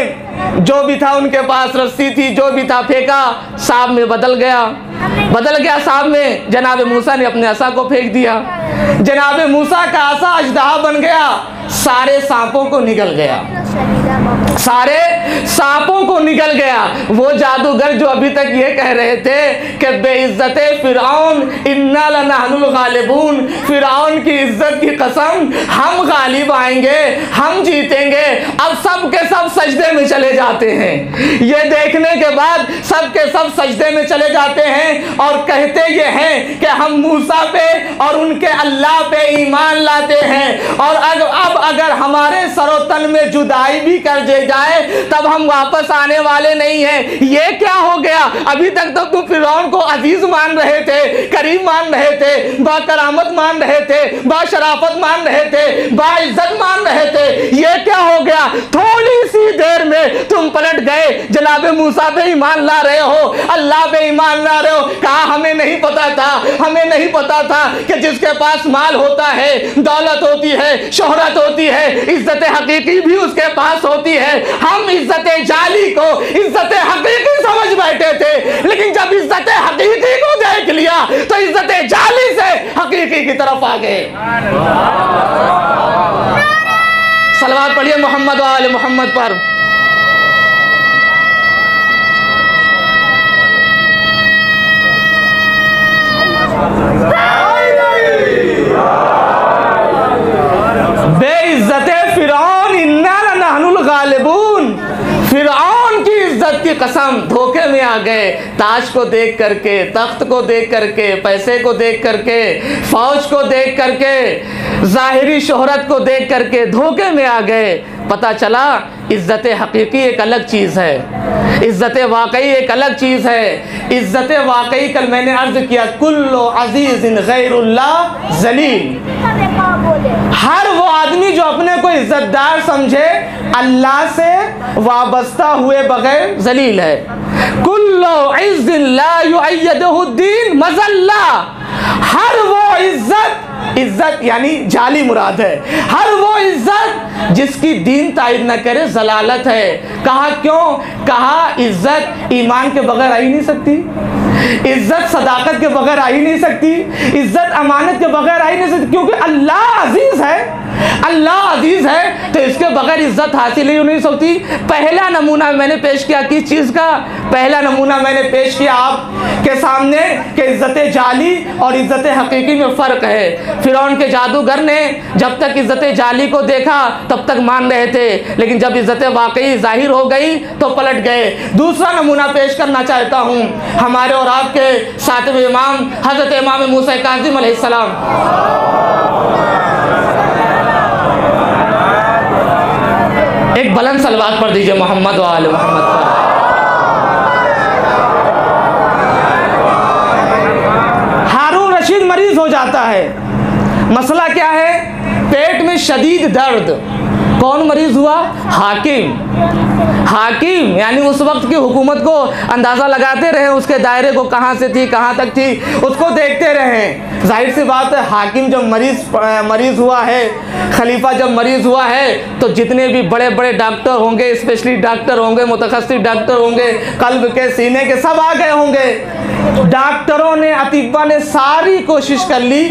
जो भी था, उनके पास रस्सी थी, जो भी था फेंका, सांप में बदल गया सांप में। जनाबे मूसा ने अपने असा को फेंक दिया, जनाबे मूसा का असा अजदहा बन गया, सारे सांपों को निगल गया, सारे सांपों को निगल गया। वो जादूगर जो अभी तक ये कह रहे थे कि बेइज्जते फिरौन इन्ना लनहनुल गालिबून, फिरौन की इज्जत की कसम हम गालिब आएंगे, हम जीतेंगे, अब सब के सब सजदे में चले जाते हैं। ये देखने के बाद सब के सब सजदे में चले जाते हैं और कहते ये हैं कि हम मूसा पे और उनके अल्लाह पे ईमान लाते हैं, और अब अगर हमारे सरोतन में जुदाई भी कर दे जाए तब हम वापस आने वाले नहीं हैं। ये क्या हो गया? अभी तक तो तुम फिरौन को अजीज मान रहे थे, करीम मान रहे थे, बाकरामत मान रहे थे, बाशराफत मान रहे थे, बाइज्जत मान रहे थे। ये क्या हो गया? थोड़ी सी देर में तुम पलट गए, जनाब मूसा पे ईमान ला रहे हो, अल्लाह पे ईमान ला रहे हो। कहा हमें नहीं पता था, हमें नहीं पता था कि जिसके पास माल होता है, दौलत होती है, शोहरत होती है, इज्जत हकीकी भी उसके पास होती है। हम इज्जत जाली को इज्जत हकीकी समझ बैठे थे, लेकिन जब इज्जत हकीकी को देख लिया तो इज्जत जाली से हकीकी की तरफ आ गए। सलवात पढ़िए मोहम्मद व आले मोहम्मद पर। बेइज्जते फिरौन इन्ना लनहनुल गालिबून। फिरौन की इज्जत की कसम, धोखे में आ गए। ताज को देख करके, तख्त को देख करके, पैसे को देख करके, फौज को देख करके, जाहिरी शोहरत को देख करके धोखे में आ गए। पता चला इज्जत हकीकी एक अलग चीज़ है, इज्जत वाकई एक अलग चीज़ है। इज्जत वाकई कल मैंने अर्ज किया, कुल्लु अजीज़िन गैरुल्लाह जलील। हर वो आदमी जो अपने को इज्जतदार समझे, अल्लाह से वाबस्ता हुए बगैर जलील है। कुल्लु इज़्ज़िन ला युअय्यदुहु दीन मज़ल्ला। हर वो इज्जत, इज्जत यानी जाली मुराद है, हर वो इज्जत जिसकी दीन तायद न करे जलालत है। कहा क्यों? कहा इज्जत ईमान के बगैर आ ही नहीं सकती, इज्जत सदाकत के बगैर आ ही नहीं सकती, इज्जत अमानत के बगैर आ ही नहीं सकती, क्योंकि अल्लाह अजीज है, अल्लाह अजीज है तो इसके बगैर इज्जत हासिल ही नहीं सकती। पहला नमूना मैंने पेश किया, किस चीज़ का? पहला नमूना मैंने पेश किया आपके सामने कि इज्जत जाली और इज्जत हकीकी में फ़र्क है। फिरौन के जादूगर ने जब तक इज्जत जाली को देखा तब तक मान रहे थे, लेकिन जब इज्जत वाकई जाहिर हो गई तो पलट गए। दूसरा नमूना पेश करना चाहता हूँ, हमारे और आपके सातवें इमाम हज़रत इमाम मूसा काज़िम अलैहिस्सलाम। एक बुलंद सलवात पढ़ दीजिए मोहम्मद व आले मोहम्मद पर। हारून रशीद मरीज हो जाता है। मसला क्या है? पेट में शदीद दर्द। कौन मरीज हुआ? हाकिम। हाकिम यानी उस वक्त की हुकूमत को अंदाज़ा लगाते रहे, उसके दायरे को कहाँ से थी कहाँ तक थी उसको देखते रहे। जाहिर सी बात है, हाकिम जब मरीज़ हुआ है, खलीफा जब मरीज़ हुआ है तो जितने भी बड़े बड़े डॉक्टर होंगे, स्पेशलिस्ट डॉक्टर होंगे, मुतखस्सिस डॉक्टर होंगे, कल्ब के सीने के, सब आ गए होंगे। डॉक्टरों ने, अतिब्बा ने सारी कोशिश कर ली,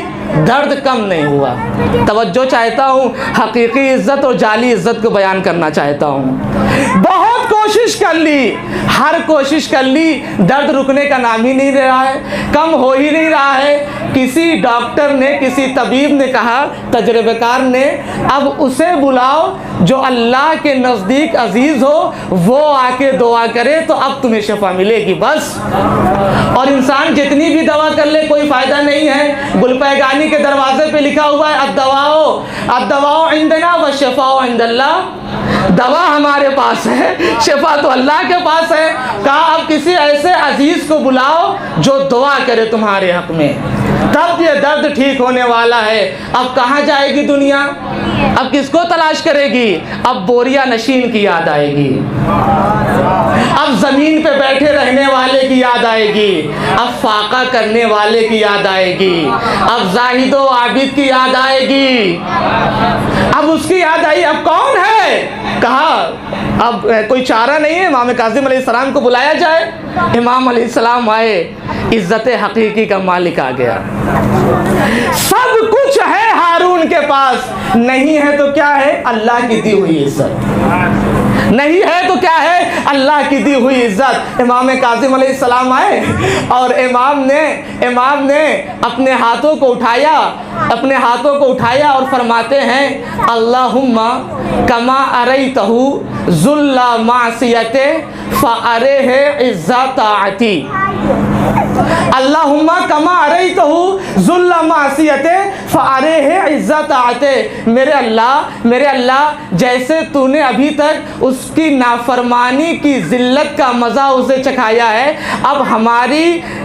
दर्द कम नहीं हुआ। तवज्जो चाहता हूँ, हकीकी इज्जत और जाली इज्जत को बयान करना चाहता हूँ। बहुत कोशिश कर ली, हर कोशिश कर ली, दर्द रुकने का नाम ही नहीं ले रहा है, कम हो ही नहीं रहा है। किसी डॉक्टर ने, किसी तबीब ने कहा, तजर्बेकार ने, अब उसे बुलाओ जो अल्लाह के नज़दीक अजीज़ हो, वो आके दुआ करे तो अब तुम्हें शफा मिलेगी बस। और इंसान जितनी भी दवा कर ले कोई फ़ायदा नहीं है। गुलपैगानी के दरवाजे पे लिखा हुआ है, अद्दवाओ इंदना व शफाओ इंदल्लाह। दवा हमारे पास है, शफा तो अल्लाह के पास है। कहा अब किसी ऐसे अजीज़ को बुलाओ जो दुआ करे तुम्हारे हक़ में, तब ये दर्द ठीक होने वाला है। अब कहाँ जाएगी दुनिया? अब किसको तलाश करेगी? अब बोरिया नशीन की याद आएगी, अब ज़मीन पे बैठे रहने वाले की याद आएगी, अब फाका करने वाले की याद आएगी, अब जाहिदो आबिद की याद आएगी। अब उसकी याद आई, अब कौन है? कहा अब कोई चारा नहीं है, इमाम काज़िम अलैहिस्सलाम को बुलाया जाए। इमाम अलैहिस्सलाम आए, इज्जत हकीकी का मालिक आ गया। सब कुछ है हारून के पास, नहीं है तो क्या है? अल्लाह की दी हुई इज्जत। नहीं है तो क्या है? अल्लाह की दी हुई इज्जत। इमाम काज़िम अलैहिस्सलाम आए और इमाम ने अपने हाथों को उठाया और फरमाते हैं, अल्लाहुम्मा कमा अरैतहु ज़ुल्ला मासियते फ़अरेह इज़्ज़त आती। अल्लाहुम्मा कमा अरैतहु ज़ुल्ल मासियते फ़अरैह इज़्ज़त आते। मेरे अल्लाह जैसे तूने अभी तक उसकी नाफरमानी की ज़िल्लत का मज़ा उसे चखाया है, अब हमारी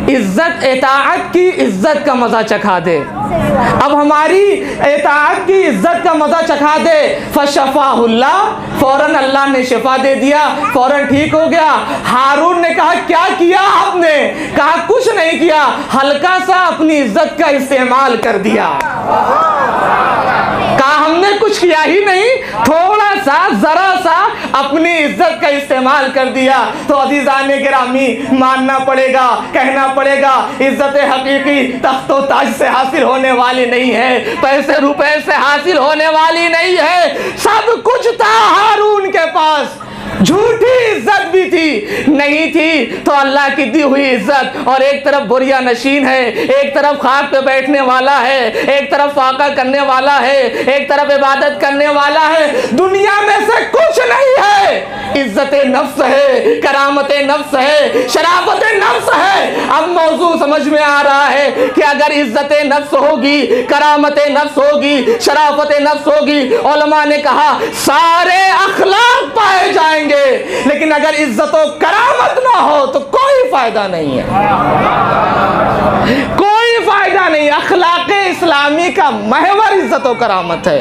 इज़्ज़त इताअत की इज़्ज़त का मज़ा चखा दे, अब हमारी इताअत की इज़्ज़त का मज़ा चखा दे। फ़शफ़ाहुल्लाह, फ़ौरन अल्लाह ने शिफा दे दिया, फ़ौरन ठीक हो गया। हारून ने कहा क्या किया आपने? कहा कुछ नहीं किया, हल्का सा अपनी इज्जत का इस्तेमाल कर दिया। कहा हमने कुछ किया ही नहीं, थोड़ा सा जरा सा अपनी इज्जत का इस्तेमाल कर दिया। तो अज़ीज़ाने गिरामी, मानना पड़ेगा, कहना पड़ेगा, इज्जत हकीकी तख्तो ताज से हासिल होने वाली नहीं है, पैसे रुपए से हासिल होने वाली नहीं है। सब कुछ था हारून के पास, झूठी इज्जत भी थी, नहीं थी तो अल्लाह की दी हुई इज्जत, और एक तरफ बुरिया नशीन है, एक तरफ खाक पे बैठने वाला है, एक तरफ फाका करने वाला है, एक तरफ इबादत करने वाला है। दुनिया में से कुछ नहीं है, इज्जत नफ्स है, करामत नफ्स है, शराफत नफ्स है। अब मौजू समझ में आ रहा है कि अगर इज्जत नफ्स होगी, करामत नफ्स होगी, शराफत नफ्स होगी, उलमा ने कहा सारे अखलाक पाए जाएंगे, लेकिन अगर इज्जत और करामत ना हो तो कोई फायदा नहीं है, कोई फायदा नहीं। अखलाक़े इस्लामी का महवर इज्जत और करामत है।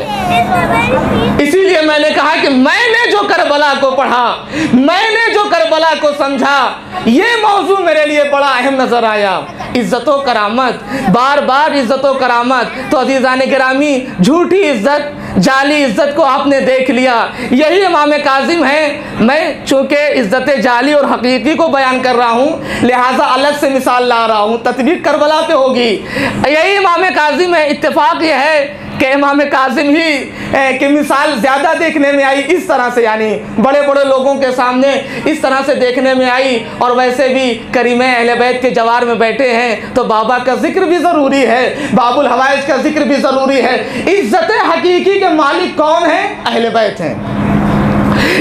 इसीलिए मैंने कहा कि मैंने जो करबला को पढ़ा, मैंने जो करबला को समझा, ये मौजू मेरे लिए बड़ा अहम नजर आया। इज्जत और करामत, बार बार इज्जत और करामत। तो अज़ीज़ाने गिरामी, झूठी इज्जत, जाली इज्जत को आपने देख लिया, यही इमाम काज़िम है। मैं चूँकि इज्जत जाली और हकीकी को बयान कर रहा हूँ, लिहाजा अलग से मिसाल ला रहा हूँ, तत्बीक करबला पे होगी। यही इमाम काज़िम है। इत्तेफाक यह है कि इमाम काज़िम ही की मिसाल ज़्यादा देखने में आई इस तरह से, यानी बड़े बड़े लोगों के सामने इस तरह से देखने में आई। और वैसे भी करीमे अहले बैत के जवार में बैठे हैं तो बाबा का जिक्र भी ज़रूरी है, बाबुल हवाइज का जिक्र भी ज़रूरी है। इज्जत हकीकी के मालिक कौन है? अहले बैत हैं।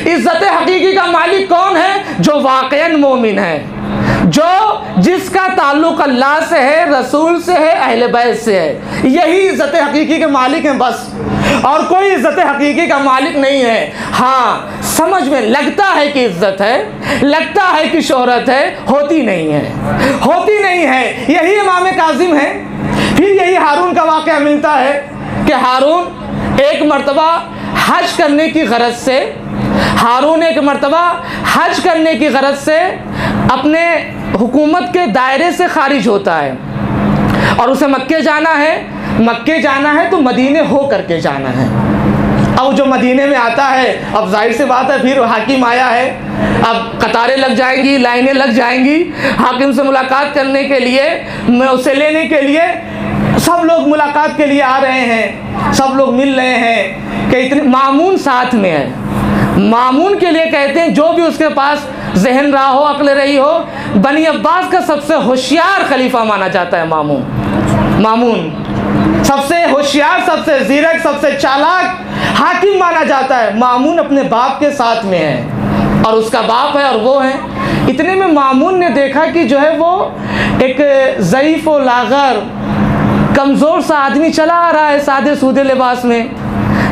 इज्जत हकीकी का मालिक कौन है? जो वाक़ईन मोमिन है, जो जिसका ताल्लुक अल्लाह से है, रसूल से है, अहले बैत से है, यही इज्जत हकीकी के मालिक हैं बस, और कोई इज्जत हकीकी का मालिक नहीं है। हाँ, समझ में लगता है कि इज्जत है, लगता है कि शोहरत है, होती नहीं है, होती नहीं है। यही इमाम काज़िम है। फिर यही हारून का वाक़या मिलता है कि हारून एक मर्तबा हज करने की गरज से, हारून एक मर्तबा हज करने की गरज से अपने हुकूमत के दायरे से खारिज होता है और उसे मक्के जाना है। मक्के जाना है तो मदीने हो करके जाना है। अब जो मदीने में आता है, अब जाहिर सी बात है, फिर हाकिम आया है, अब कतारें लग जाएंगी, लाइनें लग जाएंगी हाकिम से मुलाकात करने के लिए, उसे लेने के लिए। सब लोग मुलाकात के लिए आ रहे हैं, सब लोग मिल रहे हैं कि इतने मामून साथ में है। मामून के लिए कहते हैं जो भी उसके पास जहन रहा हो, अक्ल रही हो, बनी अब्बास का सबसे होशियार खलीफा माना जाता है मामून। मामून सबसे होशियार, सबसे ज़ीरक, सबसे चालाक हाकिम माना जाता है। मामून अपने बाप के साथ में है और उसका बाप है और वो है। इतने में मामून ने देखा कि जो है वो एक ज़ईफ़ व लाग़र कमज़ोर सा आदमी चला आ रहा है सादे सूदे लिबास में।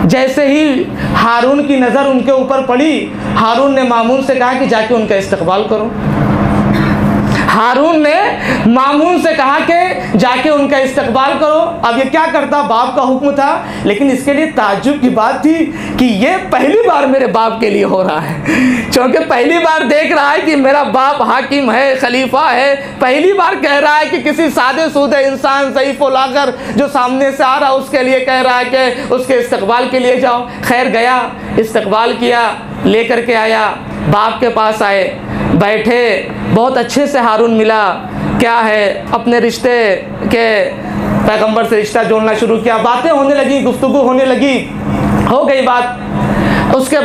जैसे ही हारून की नज़र उनके ऊपर पड़ी, हारून ने मामून से कहा कि जाके उनका इस्तकबाल करो। हारून ने मामून से कहा कि जाके उनका इस्तकबाल करो। अब ये क्या करता, बाप का हुक्म था, लेकिन इसके लिए ताज्जुब की बात थी कि ये पहली बार मेरे बाप के लिए हो रहा है, क्योंकि पहली बार देख रहा है कि मेरा बाप हाकिम है, खलीफा है। पहली बार कह रहा है कि किसी सादे सूदे इंसान ज़ईफ़ लाग़र जो सामने से आ रहा है उसके लिए कह रहा है कि उसके इस्तकबाल के लिए जाओ। खैर गया, इस्तकबाल किया, ले कर के आया, बाप के पास आए, बैठे, बहुत अच्छे से हारून मिला। क्या है, अपने रिश्ते के पैगंबर से रिश्ता जोड़ना शुरू किया, बातें होने लगी, गुफ्तगू होने लगी, हो गई बात। उसके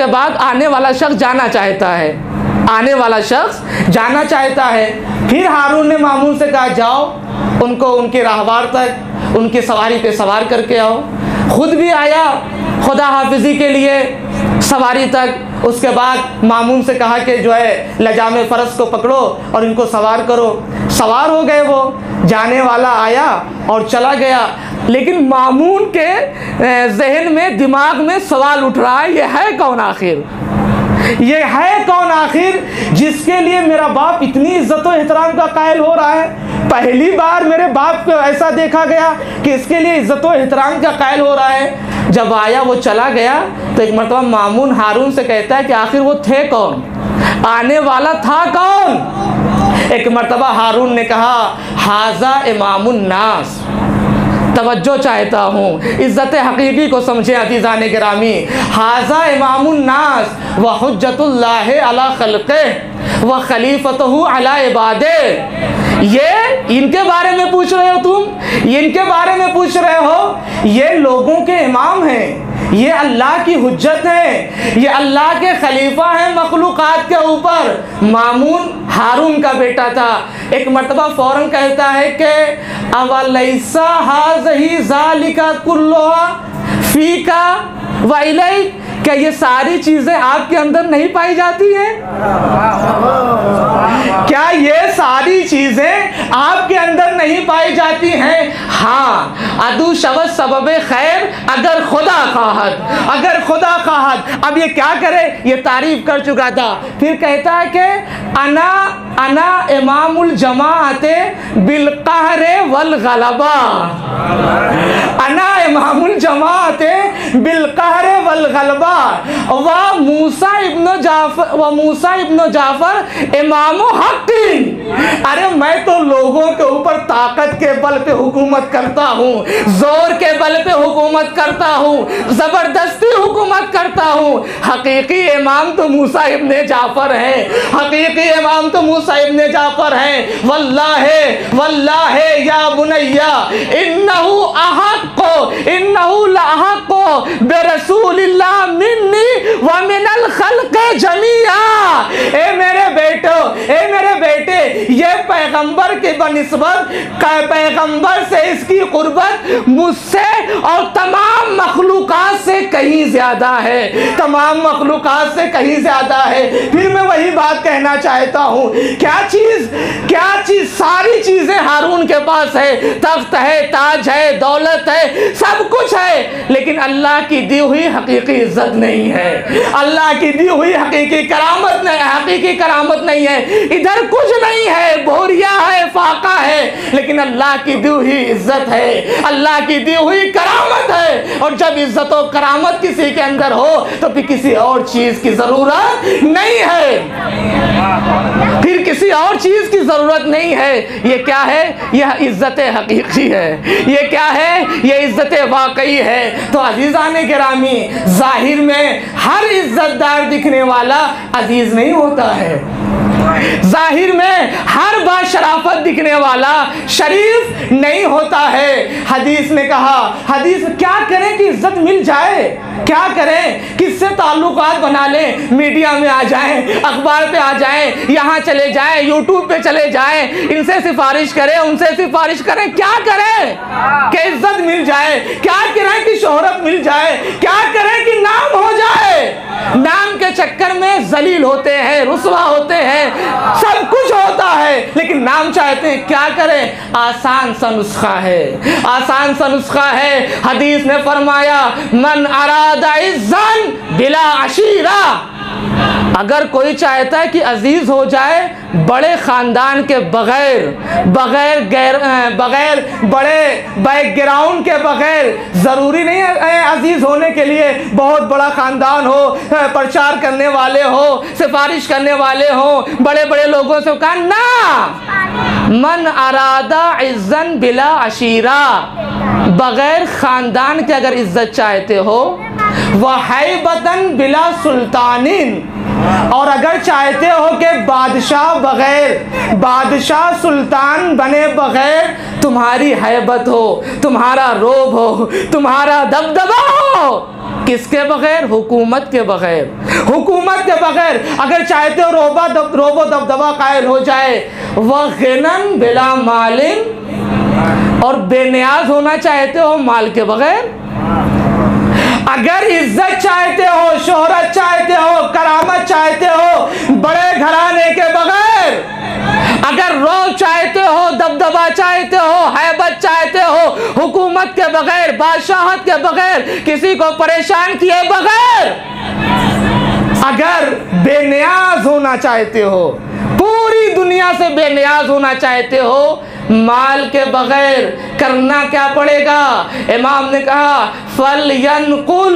बाद आने वाला शख्स जाना चाहता है, आने वाला शख्स जाना चाहता है। फिर हारून ने मामून से कहा जाओ उनको उनके राहवार तक उनकी सवारी पे सवार करके आओ। खुद भी आया, खुदा हाफिजी के लिए सवारी तक। उसके बाद मामून से कहा कि जो है लजाम फ़रस को पकड़ो और इनको सवार करो। सवार हो गए, वो जाने वाला आया और चला गया। लेकिन मामून के जहन में, दिमाग में सवाल उठ रहा है, ये है कौन आखिर, ये है कौन आखिर जिसके लिए मेरा बाप इतनी इज्जत और एहतराम का कायल हो रहा है। पहली बार मेरे बाप को ऐसा देखा गया कि इसके लिए इज्जत और एहतराम का कायल हो रहा है। जब आया, वो चला गया, तो एक मरतबा मामून हारून से कहता है कि आखिर वो थे कौन, आने वाला था कौन। एक मरतबा हारून ने कहा, हाजा इमामुन नास। तवज्जो चाहता हूँ, इज़्ज़त हकीकी को समझे अज़ीज़ान गिरामी। हाज़ा इमामुन नास व हुज्जतुल्लाहि अला खल्क़े व खलीफतहु अला इबादे। ये इनके बारे में पूछ रहे हो तुम, इनके बारे में पूछ रहे हो, ये लोगों के इमाम हैं, ये अल्लाह की हुज्जत है, ये अल्लाह के खलीफा हैं मखलूक़ात के ऊपर। मामून हारून का बेटा था। एक मरतबा फ़ौरन कहता है कि अवलैसा हाज़ही ज़ालिका कुल्लुहा फ़ीका व इलैक। क्या ये सारी चीज़ें आपके अंदर नहीं पाई जाती हैं? क्या ये सारी चीज़ें आपके अंदर नहीं पाई जाती हैं? हाँ, अदू शवत सबब खैर अगर खुदा खाहत, अगर खुदा खाहत। अब ये क्या करे, ये तारीफ कर चुका था, फिर कहता है कि अना इमामुल जमाअते बिल कहरे वल गलबा। अना इमामुल जमाअते बिल कहरे वल गलबा व मूसा इब्न जाफर इमाम हक़। अरे मैं तो लोगों के ऊपर ताकत के बल पे हुकूमत करता हूँ, जोर के बल पे हुकूमत करता हूँ, ज़बरदस्ती हुकूमत करता हूँ। हकीकी इमाम तो मूसा इब्न जाफर है, हकीकी इमाम तो मूसा इब्न जाफर है। वल्लाहे वल्लाहे या बुनैया इन्नहु अहक्को इन्नहु लअहक्को बिरसूलिल्लाह मिन्नी व मिनल खल्क़े जमीआ। ए मेरे बेटो, ए मेरे बेटे, ये पैगंबर के बनिस्बत, पैगंबर से इसकी कुर्बत मुझसे और तमाम मखलूक़ात से कहीं ज़्यादा है, तमाम मखलूक़ात से कहीं ज़्यादा है। फिर मैं वही बात कहना चाहता हूँ, क्या चीज़, सारी चीज़ें हारून के पास है, तख्त है, ताज है, दौलत है, सब कुछ है, लेकिन अल्लाह की दी हुई हकीकी इज्जत नहीं है, अल्लाह की दी हुई हकीकी करामत नहीं, हकीकी करामत नहीं है। इधर कुछ नहीं है, बोरिया है, फाका है, लेकिन अल्लाह की दी हुई इज्जत है, अल्लाह की दी हुई करामत है। और जब इज्जत और करामत किसी के अंदर हो तो फिर किसी और चीज़ की ज़रूरत नहीं है, फिर किसी और चीज़ की ज़रूरत नहीं है। ये क्या है? यह इज्जत हकीकी है। ये क्या है? ये इज्जत वाकई है। तो अज़ीज़ान गिरामी, ज़ाहिर में हर इज्जतदार दिखने वाला अजीज़ नहीं होता है, जाहिर में हर बार शराफत दिखने वाला शरीफ नहीं होता है। हदीस ने कहा, हदीस क्या करें कि इज्जत मिल जाए, क्या करें, किससे ताल्लुकात बना लें, मीडिया में आ जाएं, अखबार पे आ जाएं, यहाँ चले जाएं, यूट्यूब पे चले जाएं, इनसे सिफारिश करें, उनसे सिफारिश करें, क्या करें कि इज्जत मिल जाए, क्या करें कि शोहरत मिल जाए, क्या करें कि नाम हो जाए। नाम के चक्कर में जलील होते हैं, रुसवा होते हैं, सब कुछ होता है, लेकिन नाम चाहते हैं। क्या करें? आसान सा नुस्खा है, आसान सा नुस्खा है। हदीस ने फरमाया, मन अरादा इज्जन बिला अशीरा। अगर कोई चाहता है कि अजीज हो जाए बड़े ख़ानदान के बगैर, बगैर बड़े बैकग्राउंड के बगैर, ज़रूरी नहीं है अजीज़ होने के लिए बहुत बड़ा ख़ानदान हो, प्रचार करने वाले हो, सिफारिश करने वाले हो, बड़े बड़े लोगों से कहा ना। मन अरादा इज्जन बिला अशीरा, बगैर ख़ानदान के अगर इज्जत चाहते हो, वह हैबतन बिला सुल्तानिन, और अगर चाहते हो कि बादशाह सुल्तान बने बगैर तुम्हारी हैबत हो, तुम्हारा रोब हो, तुम्हारा दबदबा हो, किसके बगैर? हुकूमत के बगैर, हुकूमत के बगैर अगर चाहते हो रोबो दबदबा कायल हो जाए, वह गिनन बिला मालिन, और बेनियाज होना चाहते हो माल के बगैर। अगर इज्जत चाहते हो, शोहरत चाहते हो, करामत चाहते हो, बड़े घराने के बगैर, अगर रोब चाहते हो, दबदबा चाहते हो, हैबत चाहते हो, हुकूमत के बगैर, बादशाहत के बगैर, किसी को परेशान किए बगैर, अगर बेनियाज होना चाहते हो, पूरी दुनिया से बेनियाज होना चाहते हो, माल के बगैर करना क्या पड़ेगा? इमाम ने कहा फल यनकुल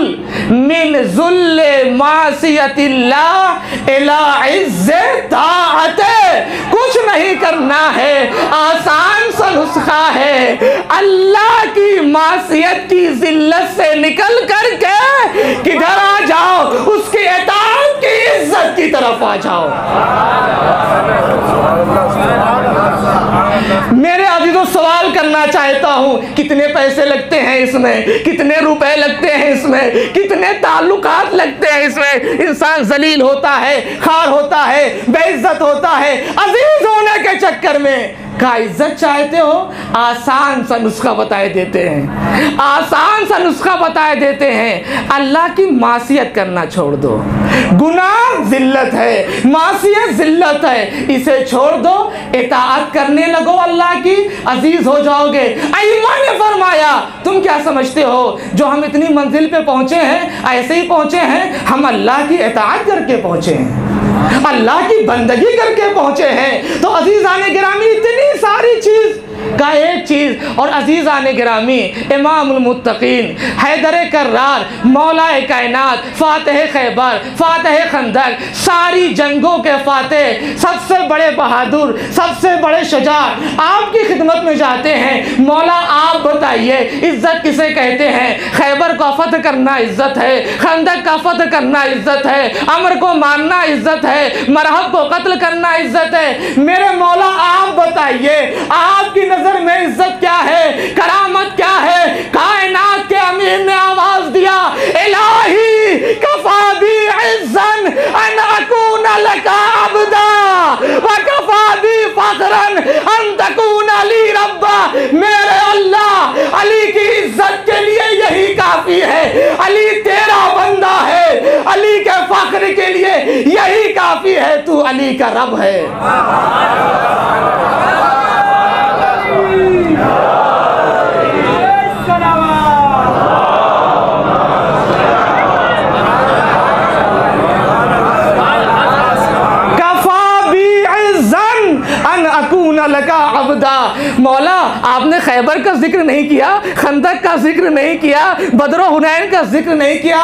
मिन ज़ुल्ले मासियतिल्लाह इला इज़्ज़े ताअते। कुछ नहीं करना है, आसान सा नुस्खा है, अल्लाह की मासियत की जिल्लत से निकल करके किधर आ जाओ, उसकी इताअत की इज्जत की तरफ आ जाओ। मेरे अजीजों, सवाल करना चाहता हूं, कितने पैसे लगते हैं इसमें, कितने रुपए लगते हैं इसमें, कितने ताल्लुकात लगते हैं इसमें। इंसान जलील होता है, खार होता है, बेइज्जत होता है, अजीज होने के चक्कर में। का इज्जत चाहते हो, आसान सा नुस्खा बताए देते हैं, आसान सा नुस्खा बताए देते हैं। अल्लाह की मासियत करना छोड़ दो। गुनाह जिल्लत है, मासियत जिल्लत है, इसे छोड़ दो, इताअत करने लगो अल्लाह की, अजीज हो जाओगे। अइम्मा ने फरमाया, तुम क्या समझते हो जो हम इतनी मंजिल पे पहुंचे हैं, ऐसे ही पहुंचे हैं? हम अल्लाह की इताअत करके पहुंचे हैं, अल्लाह की बंदगी करके पहुंचे हैं। तो अजीज़ाने गिरामी, इतनी सारी चीज का एक चीज। और अजीज़ाने गिरामी, इमामुल मुत्तकीन, हैदर कर्रार, मौलाए कायनात, फातिह खैबर, फातिह खंदक, सारी जंगों के फातिह, सबसे बड़े बहादुर, सबसे बड़े शुजाअ, आपकी खिदमत में जाते हैं। मौला आप बताइए, इज्जत किसे कहते हैं? खैबर का फतह करना इज्जत है, खंदक का फतह करना इज्जत है, अमर को मारना इज्जत है, मरहब को कत्ल करना इज्जत है। मेरे मौला आप बताइए, आपकी नजर में इज्जत क्या है, करामत क्या है? कायनात के अमीर ने आवाज दिया, इलाही कफा बी इज्जन अन अकून लका अब्दा व कफा बी फखरन अन तकून ली रब्बा। मेरे अल्लाह, अली की इज्जत के लिए यही काफी है, अली तेरा बंदा है, अली के फख्र के लिए यही काफी है, तू अली का रब है। लका अब्दा। मौला, आपने खैबर का जिक्र नहीं किया, खंदक का जिक्र नहीं किया, बदर हुनैन का जिक्र नहीं किया।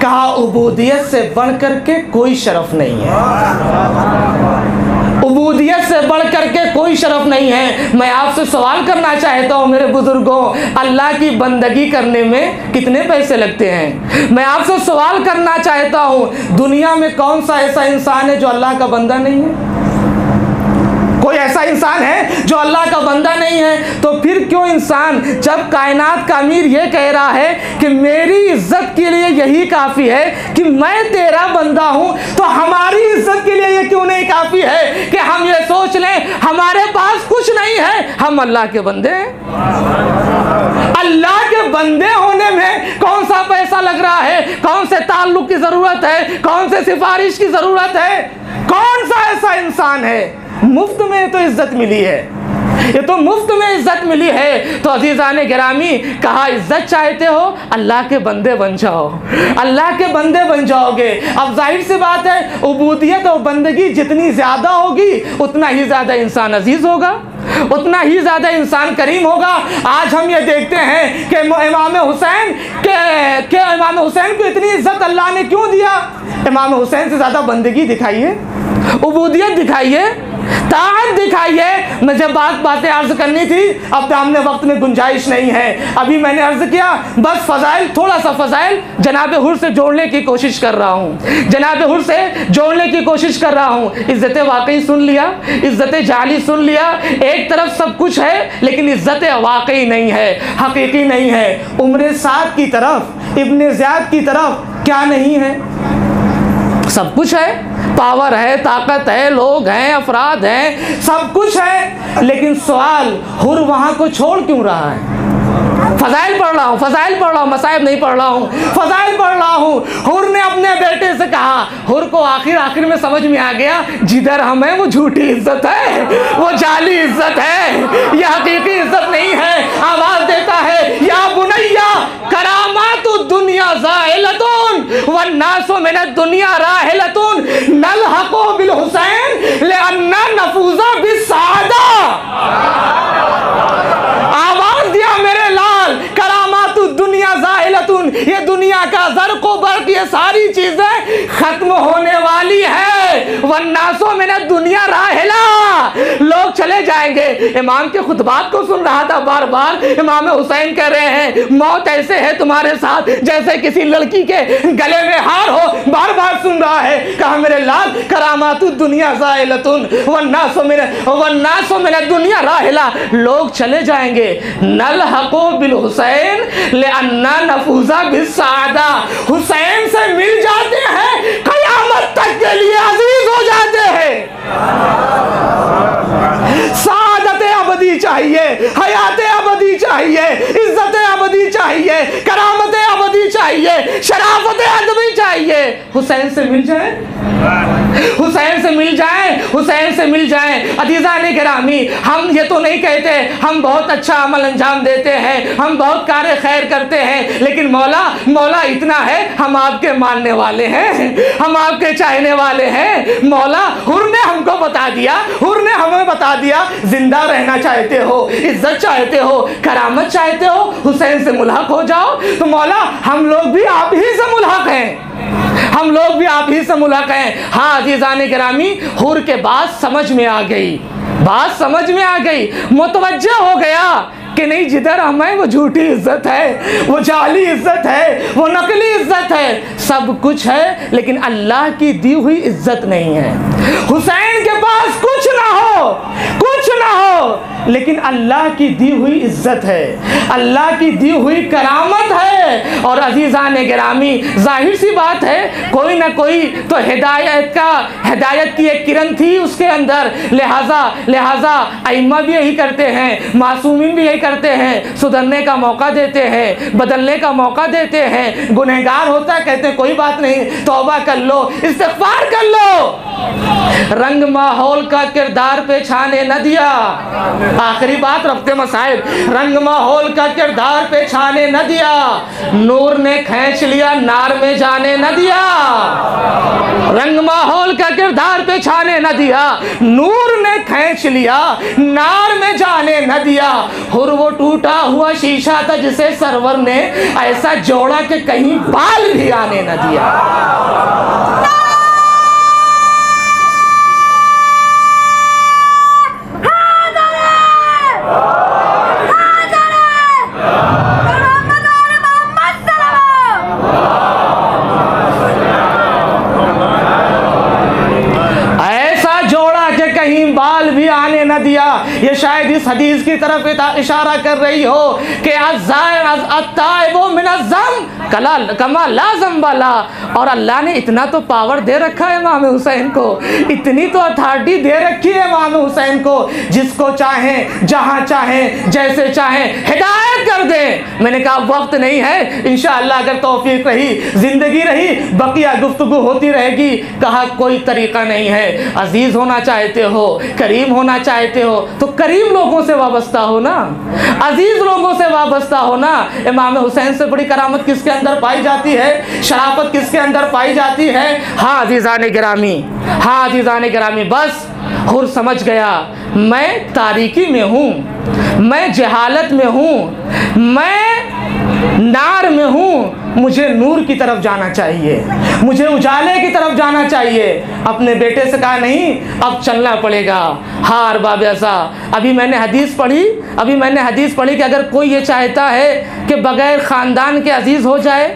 कहा उबूदियत से बढ़कर के कोई शरफ नहीं है, उबूदियत से बढ़ करके कोई शरफ नहीं है। मैं आपसे सवाल करना चाहता हूँ मेरे बुजुर्गों, अल्लाह की बंदगी करने में कितने पैसे लगते हैं? मैं आपसे सवाल करना चाहता हूँ, दुनिया में कौन सा ऐसा इंसान है जो अल्लाह का बंदा नहीं है? कोई ऐसा इंसान है जो अल्लाह का बंदा नहीं है? तो फिर क्यों इंसान, जब कायनात का अमीर ये कह रहा है कि मेरी इज्जत के लिए यही काफ़ी है कि मैं तेरा बंदा हूं, तो हमारी इज्जत के लिए ये क्यों नहीं काफ़ी है कि हम ये सोच लें हमारे पास कुछ नहीं है, हम अल्लाह के बंदे हैं? अल्लाह के बंदे होने में कौन सा पैसा लग रहा है, कौन से ताल्लुक की ज़रूरत है, कौन से सिफारिश की ज़रूरत है? कौन सा ऐसा इंसान है? मुफ्त में तो इज्जत मिली है, ये तो मुफ्त में इज्जत मिली है। तो अजीज़ाने गिरामी, कहा इज्जत चाहते हो, अल्लाह के बंदे बन जाओ, अल्लाह के बंदे बन जाओगे। अब जाहिर सी बात है, उबूदियत और बंदगी जितनी ज़्यादा होगी उतना ही ज़्यादा इंसान अजीज़ होगा, उतना ही ज़्यादा इंसान करीम होगा। आज हम ये देखते हैं कि इमाम हुसैन इमाम हुसैन को इतनी इज्जत अल्लाह ने क्यों दिया? इमाम हुसैन से ज़्यादा बंदगी दिखाइए, उबूदियत दिखाइए, ताअत दिखाइए। मुझे बातें अर्ज करनी थी, अब सामने वक्त में गुंजाइश नहीं है। अभी मैंने अर्ज किया, बस फजाइल, थोड़ा सा फजाइल जनाब हुर से जोड़ने की कोशिश कर रहा हूँ, जनाब हुर से जोड़ने की कोशिश कर रहा हूँ। इज्जत वाकई सुन लिया, इज्जत जाली सुन लिया। एक तरफ सब कुछ है लेकिन इज्जत वाकई नहीं है, हकीकी नहीं है। उम्र साद की तरफ, इब्ने ज़ियाद की तरफ क्या नहीं है? सब कुछ है, पावर है, ताकत है, लोग हैं, अफराद हैं, सब कुछ है। लेकिन सवाल, हुर वहाँ को छोड़ क्यों रहा है? फजाइल पढ़ रहा हूँ, फजाइल पढ़ रहा हूँ, मसाइब नहीं पढ़ रहा हूँ, फजाइल पढ़ रहा हूँ। हुर ने अपने बेटे से कहा, हुर को आखिर में समझ में आ गया जिधर हम हैं वो झूठी इज्जत है, वो जाली इज्जत है, ये हकीकी इज्जत नहीं है। आवाज देता है, या बुनैया करामातु दुनिया ज़ाइलतुन वन्नासु मिनद दुनिया राहिलतुन नलहक़ु बिल हुसैन लिअन्ना नफूज़ा बिस्सादा। आवाज दिया मेरे लाल, करामातु दुनिया ज़ाइलतुन, ये दुनिया का ज़र्क़ो बर्क़, ये सारी चीजें खत्म होने वाली है। वन्नासु मिनद दुनिया राहिला, लोग चले जाएंगे। इमाम के खुतबात को सुन रहा था, बार बार इमाम हुसैन कह रहे हैं मौत ऐसे है तुम्हारे साथ जैसे किसी लड़की के गले में हार हो, बार बार सुन रहा है। कहा मेरे लाल, करामातु दुनिया ज़ाइलतुन वन्नासु मिनद दुनिया राहिला, लोग चले जाएंगे। नलहक़ु बिल हुसैन लिअन्ना नफूज़ा बिस्सादा, हुसैन से मिल जाते हैं क़यामत तक के लिए अजीज हो जाते हैं। सादत अबदी चाहिए, हयात अबदी चाहिए, इज्जत अबदी चाहिए, करामत अबदी चाहिए, शराफत अदबी चाहिए। हुसैन से मिल जाए, हुसैन से मिल जाए, हुसैन से मिल जाए। अज़ीज़ान गिरामी, हम ये तो नहीं कहते हम बहुत अच्छा अमल अंजाम देते हैं, हम बहुत कार्य खैर करते हैं, लेकिन मौला इतना है, हम आपके मानने वाले हैं, हम आपके चाहने वाले हैं। मौला हुर ने हमको बता दिया, हुर ने हमें बता दिया, जिंदा रहना चाहते हो, इज्जत चाहते हो, करामत चाहते हो, हुसैन से मुल्हक हो जाओ। तो मौला हम लोग भी आप ही से मुल्हक हैं, हम लोग भी आप ही से मुल्हक हैं। हाँ अज़ीज़ान गिरामी, हुर के बात समझ में आ गई, बात समझ में आ गई, मुतवज्जा हो गया कि नहीं जिधर हम हैं वो झूठी इज्जत है, वो जाली इज्जत है, वो नकली इज्जत है, सब कुछ है लेकिन अल्लाह की दी हुई इज्जत नहीं है। हुसैन के पास कुछ ना हो, कुछ ना हो, लेकिन अल्लाह की दी हुई इज्जत है, अल्लाह की दी हुई करामत है। और अज़ीज़ान गिरामी, जाहिर सी बात है कोई ना कोई तो हिदायत की एक किरण थी उसके अंदर, लिहाजा अइम्मा भी यही करते हैं, मासूमीन भी यही करते हैं, सुधरने का मौका देते हैं, बदलने का मौका देते हैं। गुनहगार होता है, कहते हैं कोई बात नहीं, तौबा कर लो, इस्तिग़फ़ार कर लो। रंग माहौल का किरदार पे छाने न दिया, आखिरी बात रफ्ते मसाइब, रंग माहौल का किरदार पे छाने न दिया, नूर ने खींच लिया नार में जाने न दिया। रंग माहौल का किरदार पे छाने न दिया, नूर ने खींच लिया नार में जाने न दिया। हुर वो टूटा हुआ शीशा था जिसे सरवर ने ऐसा जोड़ा कि कहीं बाल भी आने न दिया। बाल भी आने न दिया। ये शायद इस हदीस की तरफ इशारा कर रही हो कि कमा लाज़म वाला, और अल्लाह ने इतना तो पावर दे रखा है इमाम हुसैन को, इतनी तो अथॉरिटी दे रखी है इमाम हुसैन को, जिसको चाहे जहां चाहे जैसे चाहे हिदायत कर दे। मैंने कहा वक्त नहीं है, इंशाअल्लाह अगर तौफीक रही, जिंदगी रही, बकिया गुफ्तगू होती रहेगी। कहा कोई तरीका नहीं है, अजीज होना चाहते हो, करीम होना चाहते हो तो करीम लोगों से वाबस्ता हो ना, अजीज लोगों से वाबस्ता हो ना। इमाम हुसैन से बड़ी करामत किसके अंदर पाई जाती है, शराफत किसके अंदर पाई जाती है। हाँ अज़ीज़ान गिरामी, हाँ अज़ीज़ान गिरामी, बस हुर समझ गया मैं तारीकी में हूँ, मैं जहालत में हूँ, मैं नार में हूँ, मुझे नूर की तरफ जाना चाहिए, मुझे उजाले की तरफ जाना चाहिए। अपने बेटे से कहा नहीं अब चलना पड़ेगा। हाँ अरबाब ऐसा, अभी मैंने हदीस पढ़ी कि अगर कोई ये चाहता है कि बग़ैर ख़ानदान के अजीज़ हो जाए,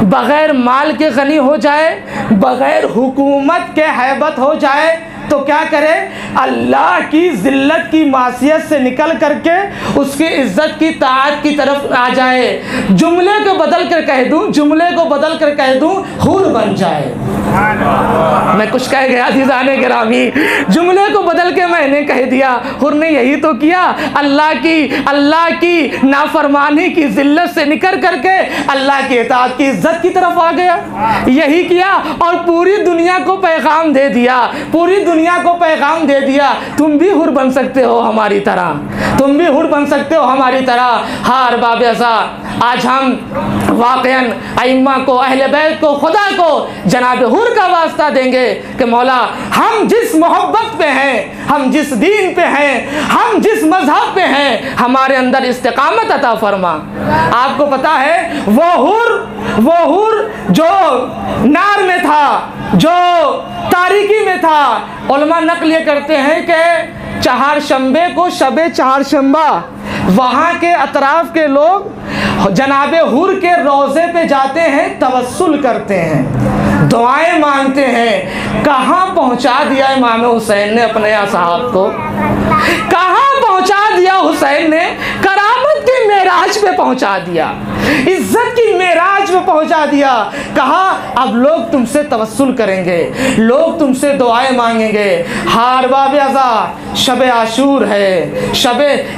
बग़ैर माल के गनी हो जाए, बग़ैर हुकूमत के हैबत हो जाए, तो क्या करे, अल्लाह की ज़िल्लत की मासियत से निकल करके उसकी इज़्ज़त की ताअत की तरफ आ जाए। जुमले को बदल कर कह दूँ, हुर बन जाए। मैं कुछ कह गया अज़ीज़ाने गिरामी, जुमले को बदल के मैंने कह दिया। हुर ने यही तो किया, अल्लाह की नाफरमानी की जिल्लत से निकल करके अल्लाह की इताअत की इज्जत की तरफ आ गया। यही किया और पूरी दुनिया को पैगाम दे दिया, पूरी दुनिया को पैगाम दे दिया, तुम भी हुर बन सकते हो हमारी तरह, तुम भी हुर बन सकते हो हमारी तरह। हाँ अरबाब अज़ा, आज हम वाक़अन अइम्मा को, अहले बैत को, खुदा को जनाब हुर का वास्ता देंगे कि मौला हम जिस मोहब्बत पे हैं, हम जिस दीन पे हैं, हम जिस मजहब पे हैं, हमारे अंदर इस्तिकामत अता फरमा। आपको पता है वो हुर जो नार में था, जो तारीकी में था, उलमा नक़ल ये करते हैं कि चहारशंबे को शबे चहारशंबा वहाँ के अतराफ़ के लोग जनाब हुर के रोज़े पे जाते हैं, तवस्सुल करते हैं, दुआएं मांगते हैं। कहाँ पहुँचा दिया इमाम हुसैन ने अपने असहाब को, कहाँ पहुँचा दिया हुसैन ने? करामत की मेराज पे पहुँचा दिया, इज्जत की मेराज पे पहुँचा दिया। कहा अब लोग तुमसे तवस्सुल करेंगे, लोग तुमसे दुआएं मांगेंगे। हार बाब अज़ा शब आशूर है,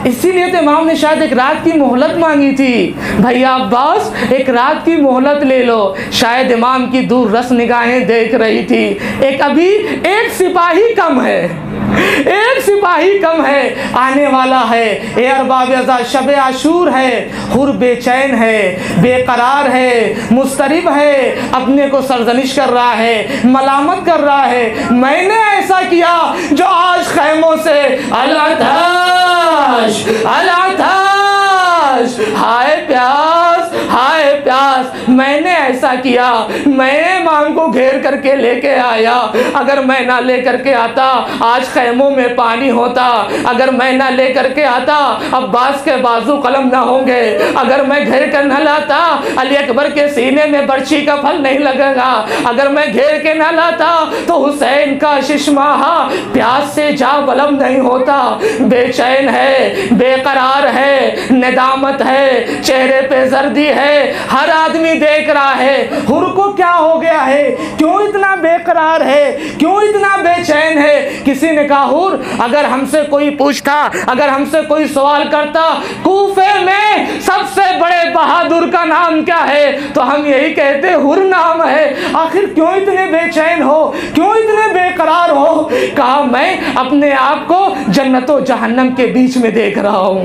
इसीलिए तो इमाम ने शायद एक रात की मोहलत मांगी थी। भैया अब्बास एक रात की मोहलत ले लो। शायद इमाम की दूर रस निगाहें देख रही थी, एक सिपाही कम है, एक सिपाही कम है, आने वाला है। ए अरबाब अज़ा शब आशूर है, हुर बेचैन है, बेकरार है, मुस्तरिब है, अपने को सरजनिश कर रहा है, मलामत कर रहा है। मैंने ऐसा किया जो आज खैमों से अलाताश हाय प्यास, मैंने ऐसा किया, मैं इमाम को घेर करके लेके आया। अगर मैं ना ले करके आता आज खैमों में पानी होता, अगर मैं ना ले करके आता अब्बास के बाजू कलम ना होंगे, अगर मैं घेर कर न लाता अली अकबर के सीने में बर्छी का फल नहीं लगेगा, अगर मैं घेर के ना लाता तो हुसैन का शिशमाहा प्यास से जा बलम नहीं होता। बेचैन है, बेकरार है, निदामत है, चेहरे पे जर्दी है, हर आदमी देख रहा है हुर को क्या हो गया है, क्यों इतना बेकरार है, क्यों इतना बेचैन है। किसी ने कहा हुर अगर हमसे कोई पूछता, अगर हमसे कोई सवाल करता कूफे में सबसे बड़े बहादुर का नाम क्या है, तो हम यही कहते हुर नाम है। आखिर क्यों इतने बेचैन हो, क्यों इतने बेकरार हो? कहा मैं अपने आप को जन्नतो जहन्नम के बीच में देख रहा हूँ,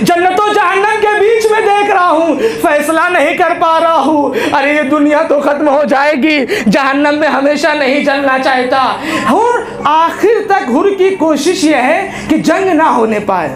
जन्नतो जहन्नम के बीच में देख रहा हूँ, फैसला नहीं कर पा रहा हूँ। अरे ये दुनिया तो खत्म हो जाएगी, जहन्नम में हमेशा नहीं जलना चाहता। हुर आखिर तक हुर की कोशिश ये है कि जंग ना होने पाए,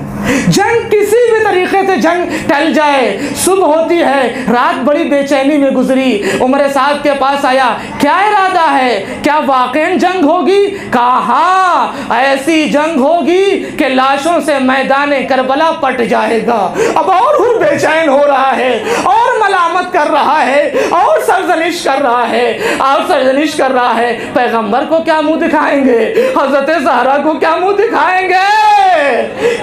जंग किसी भी तरीके से जंग टल जाए। सुबह होती है, रात बड़ी बेचैनी में गुजरी, उमर साद के पास आया, क्या इरादा है, क्या वाकई जंग होगी? कहा ऐसी जंग होगी कि लाशों से मैदान करबला पट जाएगा। अब और हुर बेचैन हो रहा है, और मलामत कर रहा है, और सरजनिश कर रहा है, और सरजनिश कर रहा है। पैगंबर को क्या मुंह दिखाएंगे, हजरत ज़हरा को क्या मुंह दिखाएंगे,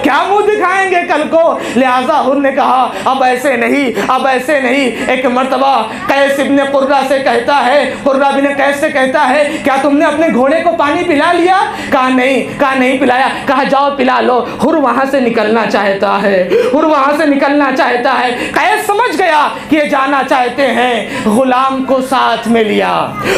क्या मुंह दिखाएंगे कल को? लिहाजा हुर ने कहा अब ऐसे नहीं, अब ऐसे नहीं। एक मर्तबा कैस इब्ने कुर्रा से कहता है, कुर्रा बिन कैस से कहता है, क्या तुमने अपने घोड़े को पानी पिला लिया? कहा नहीं पिलाया। कहा जाओ पिला लो। हुर वहां से निकलना चाहता है, हुर वहां से निकलना चाहता है। कैस समझ गया कि ये जाना चाहते हैं, गुलाम को साथ में लिया।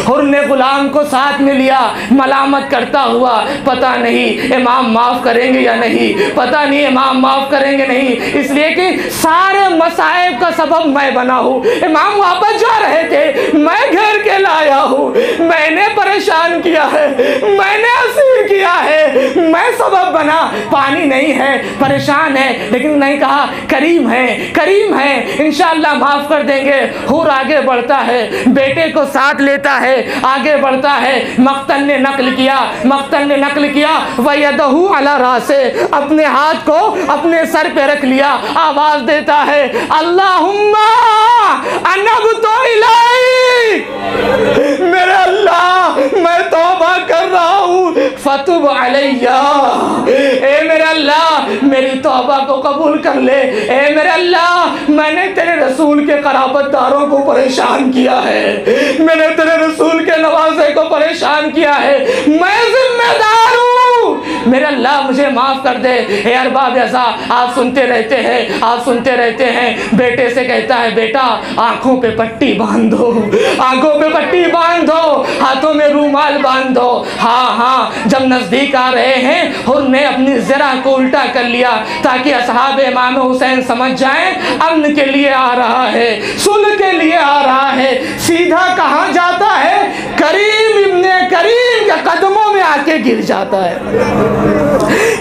हुर ने गुलाम को साथ में लिया, मलामत करता हुआ, पता नहीं इमाम माफ करेंगे या नहीं, पता नहीं इमाम माफ करेंगे नहीं, इसलिए कि सारे मसाइब का सबब मैं बना हूँ। इमाम वापस जा रहे थे, मैं घेर के लाया हूँ, मैंने परेशान किया है, मैंने असीर किया है, मैं सबब बना। पानी नहीं है, परेशान है, लेकिन नहीं कहा करीम है, करीम है, इंशाअल्लाह माफ कर देंगे। हुर आगे बढ़ता है, बेटे को साथ लेता है, आगे बढ़ता है। मक्तल ने नकल किया वयदहु अला रासे, अपने हाथ को अपने सर पे रख लिया, आवाज देता है अल्लाहुम्मा अनबतु इलैक, मेरे अल्लाह मैं तौबा कर रहा हूँ, फतुब अलैया, ए मेरे अल्लाह मेरी तौबा को कबूल कर ले। ए मेरे अल्लाह मैंने तेरे रसूल के कराबतदारों को परेशान किया है, मैंने तेरे रसूल के नवासे को परेशान कुर्बान किया है, मैं जिम्मेदार हूँ। मेरे अल्लाह मुझे माफ़ कर दे। हे अरबाब ऐसा आप सुनते रहते हैं, आप सुनते रहते हैं। बेटे से कहता है, बेटा आँखों पे पट्टी बांध दो, आँखों पे पट्टी बांध दो, हाथों में रूमाल बांध दो। हाँ हाँ, जब नज़दीक आ रहे हैं हुर ने अपनी ज़रा को उल्टा कर लिया ताकि असहाब इमाम हुसैन समझ जाएं अमन के लिए आ रहा है, सुलह के लिए आ रहा है। सीधा कहाँ जाता है? करीम इब्ने करीम के कदमों में आके गिर जाता है।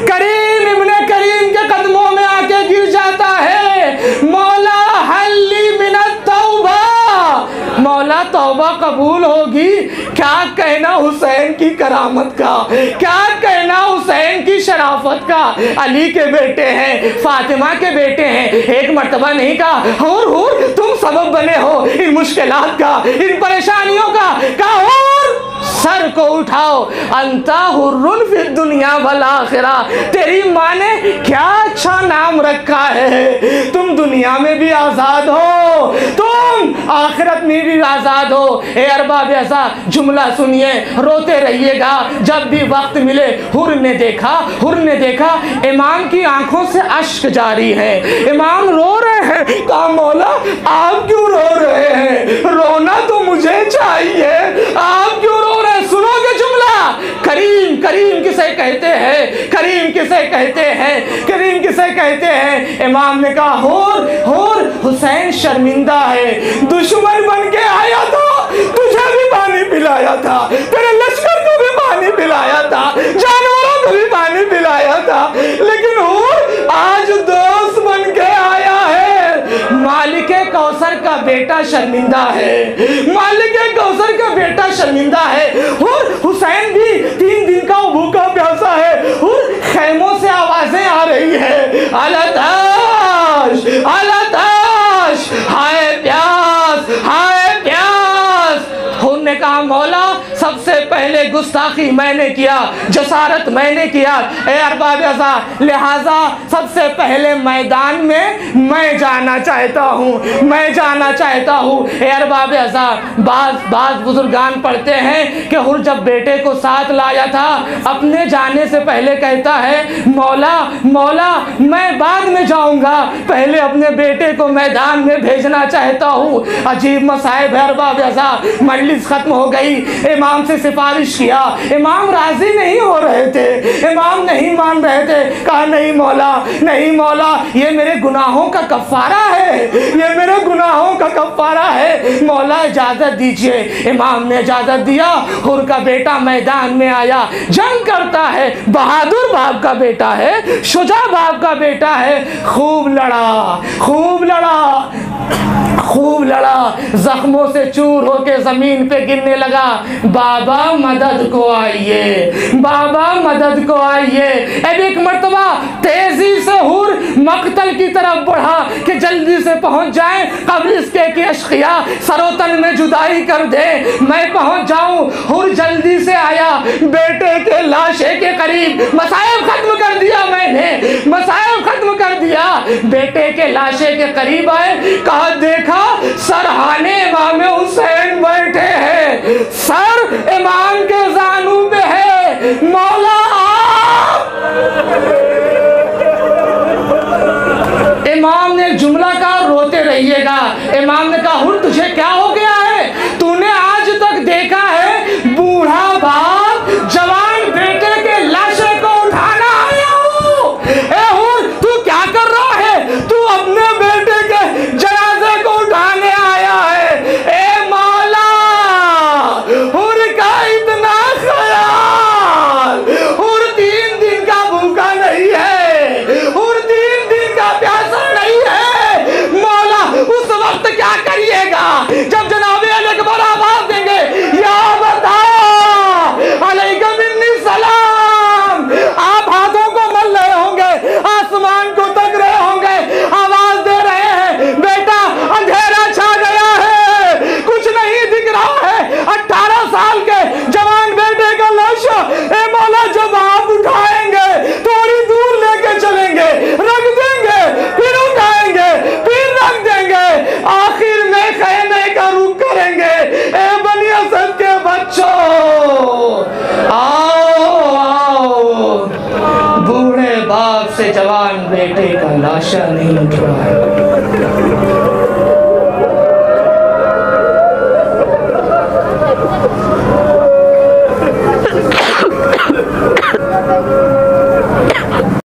करीम इब्ने करीम के कदमों में आके गिर जाता है। मौला हल्ली मिनत तौबा, मौला तौबा कबूल होगी। क्या कहना हुसैन की करामत का, क्या कहना हुसैन की शराफत का। अली के बेटे हैं, फातिमा के बेटे हैं। एक मर्तबा नहीं कहा हुर हुर तुम सबब बने हो इन मुश्किलात का, इन परेशानियों का। कहा हुर सर को उठाओ, अंता हुर्रुन फिर दुनिया वल आखिरा। तेरी माँ ने क्या अच्छा नाम रखा है, तुम दुनिया में भी आज़ाद हो, तुम आखिरत में भी आज़ाद हो। ए अरबाब ऐसा जुमला सुनिए, रोते रहिएगा जब भी वक्त मिले। हुर ने देखा इमाम की आंखों से अश्क जारी है, इमाम रो रहे हैं। कहा मौला आप क्यों रो रहे हैं? रोना तो मुझे चाहिए, आप क्यों रो रहे हैं? सुनोगे जुमला? करीम करीम किसे कहते हैं, करीम किसे कहते हैं, करीम किसे कहते हैं। इमाम ने कहा हुर हुसैन शर्मिंदा है, दुश्मन बन के आया था, तुझे भी पानी पिलाया था, तेरे लश्कर को भी पानी पिलाया था, जानवरों को भी पानी पिलाया था, लेकिन हुर आज दोस्त बन के आया है। मालिके कौसर का बेटा शर्मिंदा है, मालिके कौसर का बेटा शर्मिंदा है। हुसैन भी 3 दिन का भूखा प्यासा है। खैमों से आवाजें आ रही है, अलताश अलताश, हाय प्यास हाय प्यास। हुर ने कहा मौला सबसे पहले गुस्ताखी मैंने किया, जसारत मैंने किया, ए अरबाब ऐसा, लिहाजा सबसे पहले मैदान में मैं जाना चाहता हूँ, मैं जाना चाहता हूँ। ए अरबाब ऐसा, बाज बुजुर्गान पढ़ते हैं कि हुर जब बेटे को साथ लाया था, अपने जाने से पहले कहता है मौला मौला मैं बाद में जाऊँगा, पहले अपने बेटे को मैदान में भेजना चाहता हूँ। अजीब मसाइब है अरबाब ऐसा। मजलिस खत्म हो गई, इमाम से सिफारिश किया, इमाम राजी नहीं हो रहे थे, इमाम नहीं मान रहे थे। कहा नहीं मौला, ये मेरे गुनाहों का कफ़ारा है, ये मेरे गुनाहों का कफ़ारा है, मौला इजाज़त दीजिए। इमाम ने इजाज़त दिया। हुर का बेटा मैदान में आया, जंग करता है, बहादुर बाप का बेटा है, शुजा बाप का बेटा है। खूब लड़ा, जख्मों से चूर होके जमीन पे गिरने लगा। बाबा मदद को आइए, बाबा मदद को आइए। अब एक मर्तबा तेजी से हुर मक्तल की तरफ बढ़ा कि जल्दी से पहुंच जाए, कब्र इसके कि अश्किया सरोतन में जुदाई कर दे, मैं पहुंच जाऊं। हुर जल्दी से आया, बेटे के लाशे के करीब। मसाइब खत्म कर दिया मैंने, मसाइब खत्म कर दिया। बेटे के लाशे के करीब आए, कहा देखा सरहाने इमाम हुसैन बैठे हैं, सर इमाम के जानू पे है, मौला इमाम ने एक जुमला कहा, रोते रहिएगा। इमाम ने कहा हुर तुझे क्या हो गया है? तूने आज तक देखा है बूढ़ा बाप जवान बेटे के लाशे को उठाना आया हूँ? ए हुर तू क्या कर रहा है? तू अपने बेटे के जनाजे को उठाने आया है। ए मौला हुर का इतना ख्याल, हुर 3 दिन का भूखा नहीं है, हुर 3 दिन का प्यासा नहीं है। मौला उस वक्त क्या करिएगा जब जनाबे अकबर आवाज देंगे, या बता अलैका मिन्नी सलाम, आप हाथों को मल रहे होंगे, आसमान को तक रहे होंगे, आवाज दे रहे हैं बेटा अंधेरा छा गया है, कुछ नहीं दिख रहा है। 18 साल के जवान बेटे का लाश ए मौला जब आप उठाएंगे थोड़ी दूर लेके चलेंगे, रख देंगे, फिर उठाएंगे, फिर रख देंगे, आखिर में कहने का रुख करेंगे, ए बनी असद के बच्चों से जवान बेटे का लाशा नहीं उठ रहा है।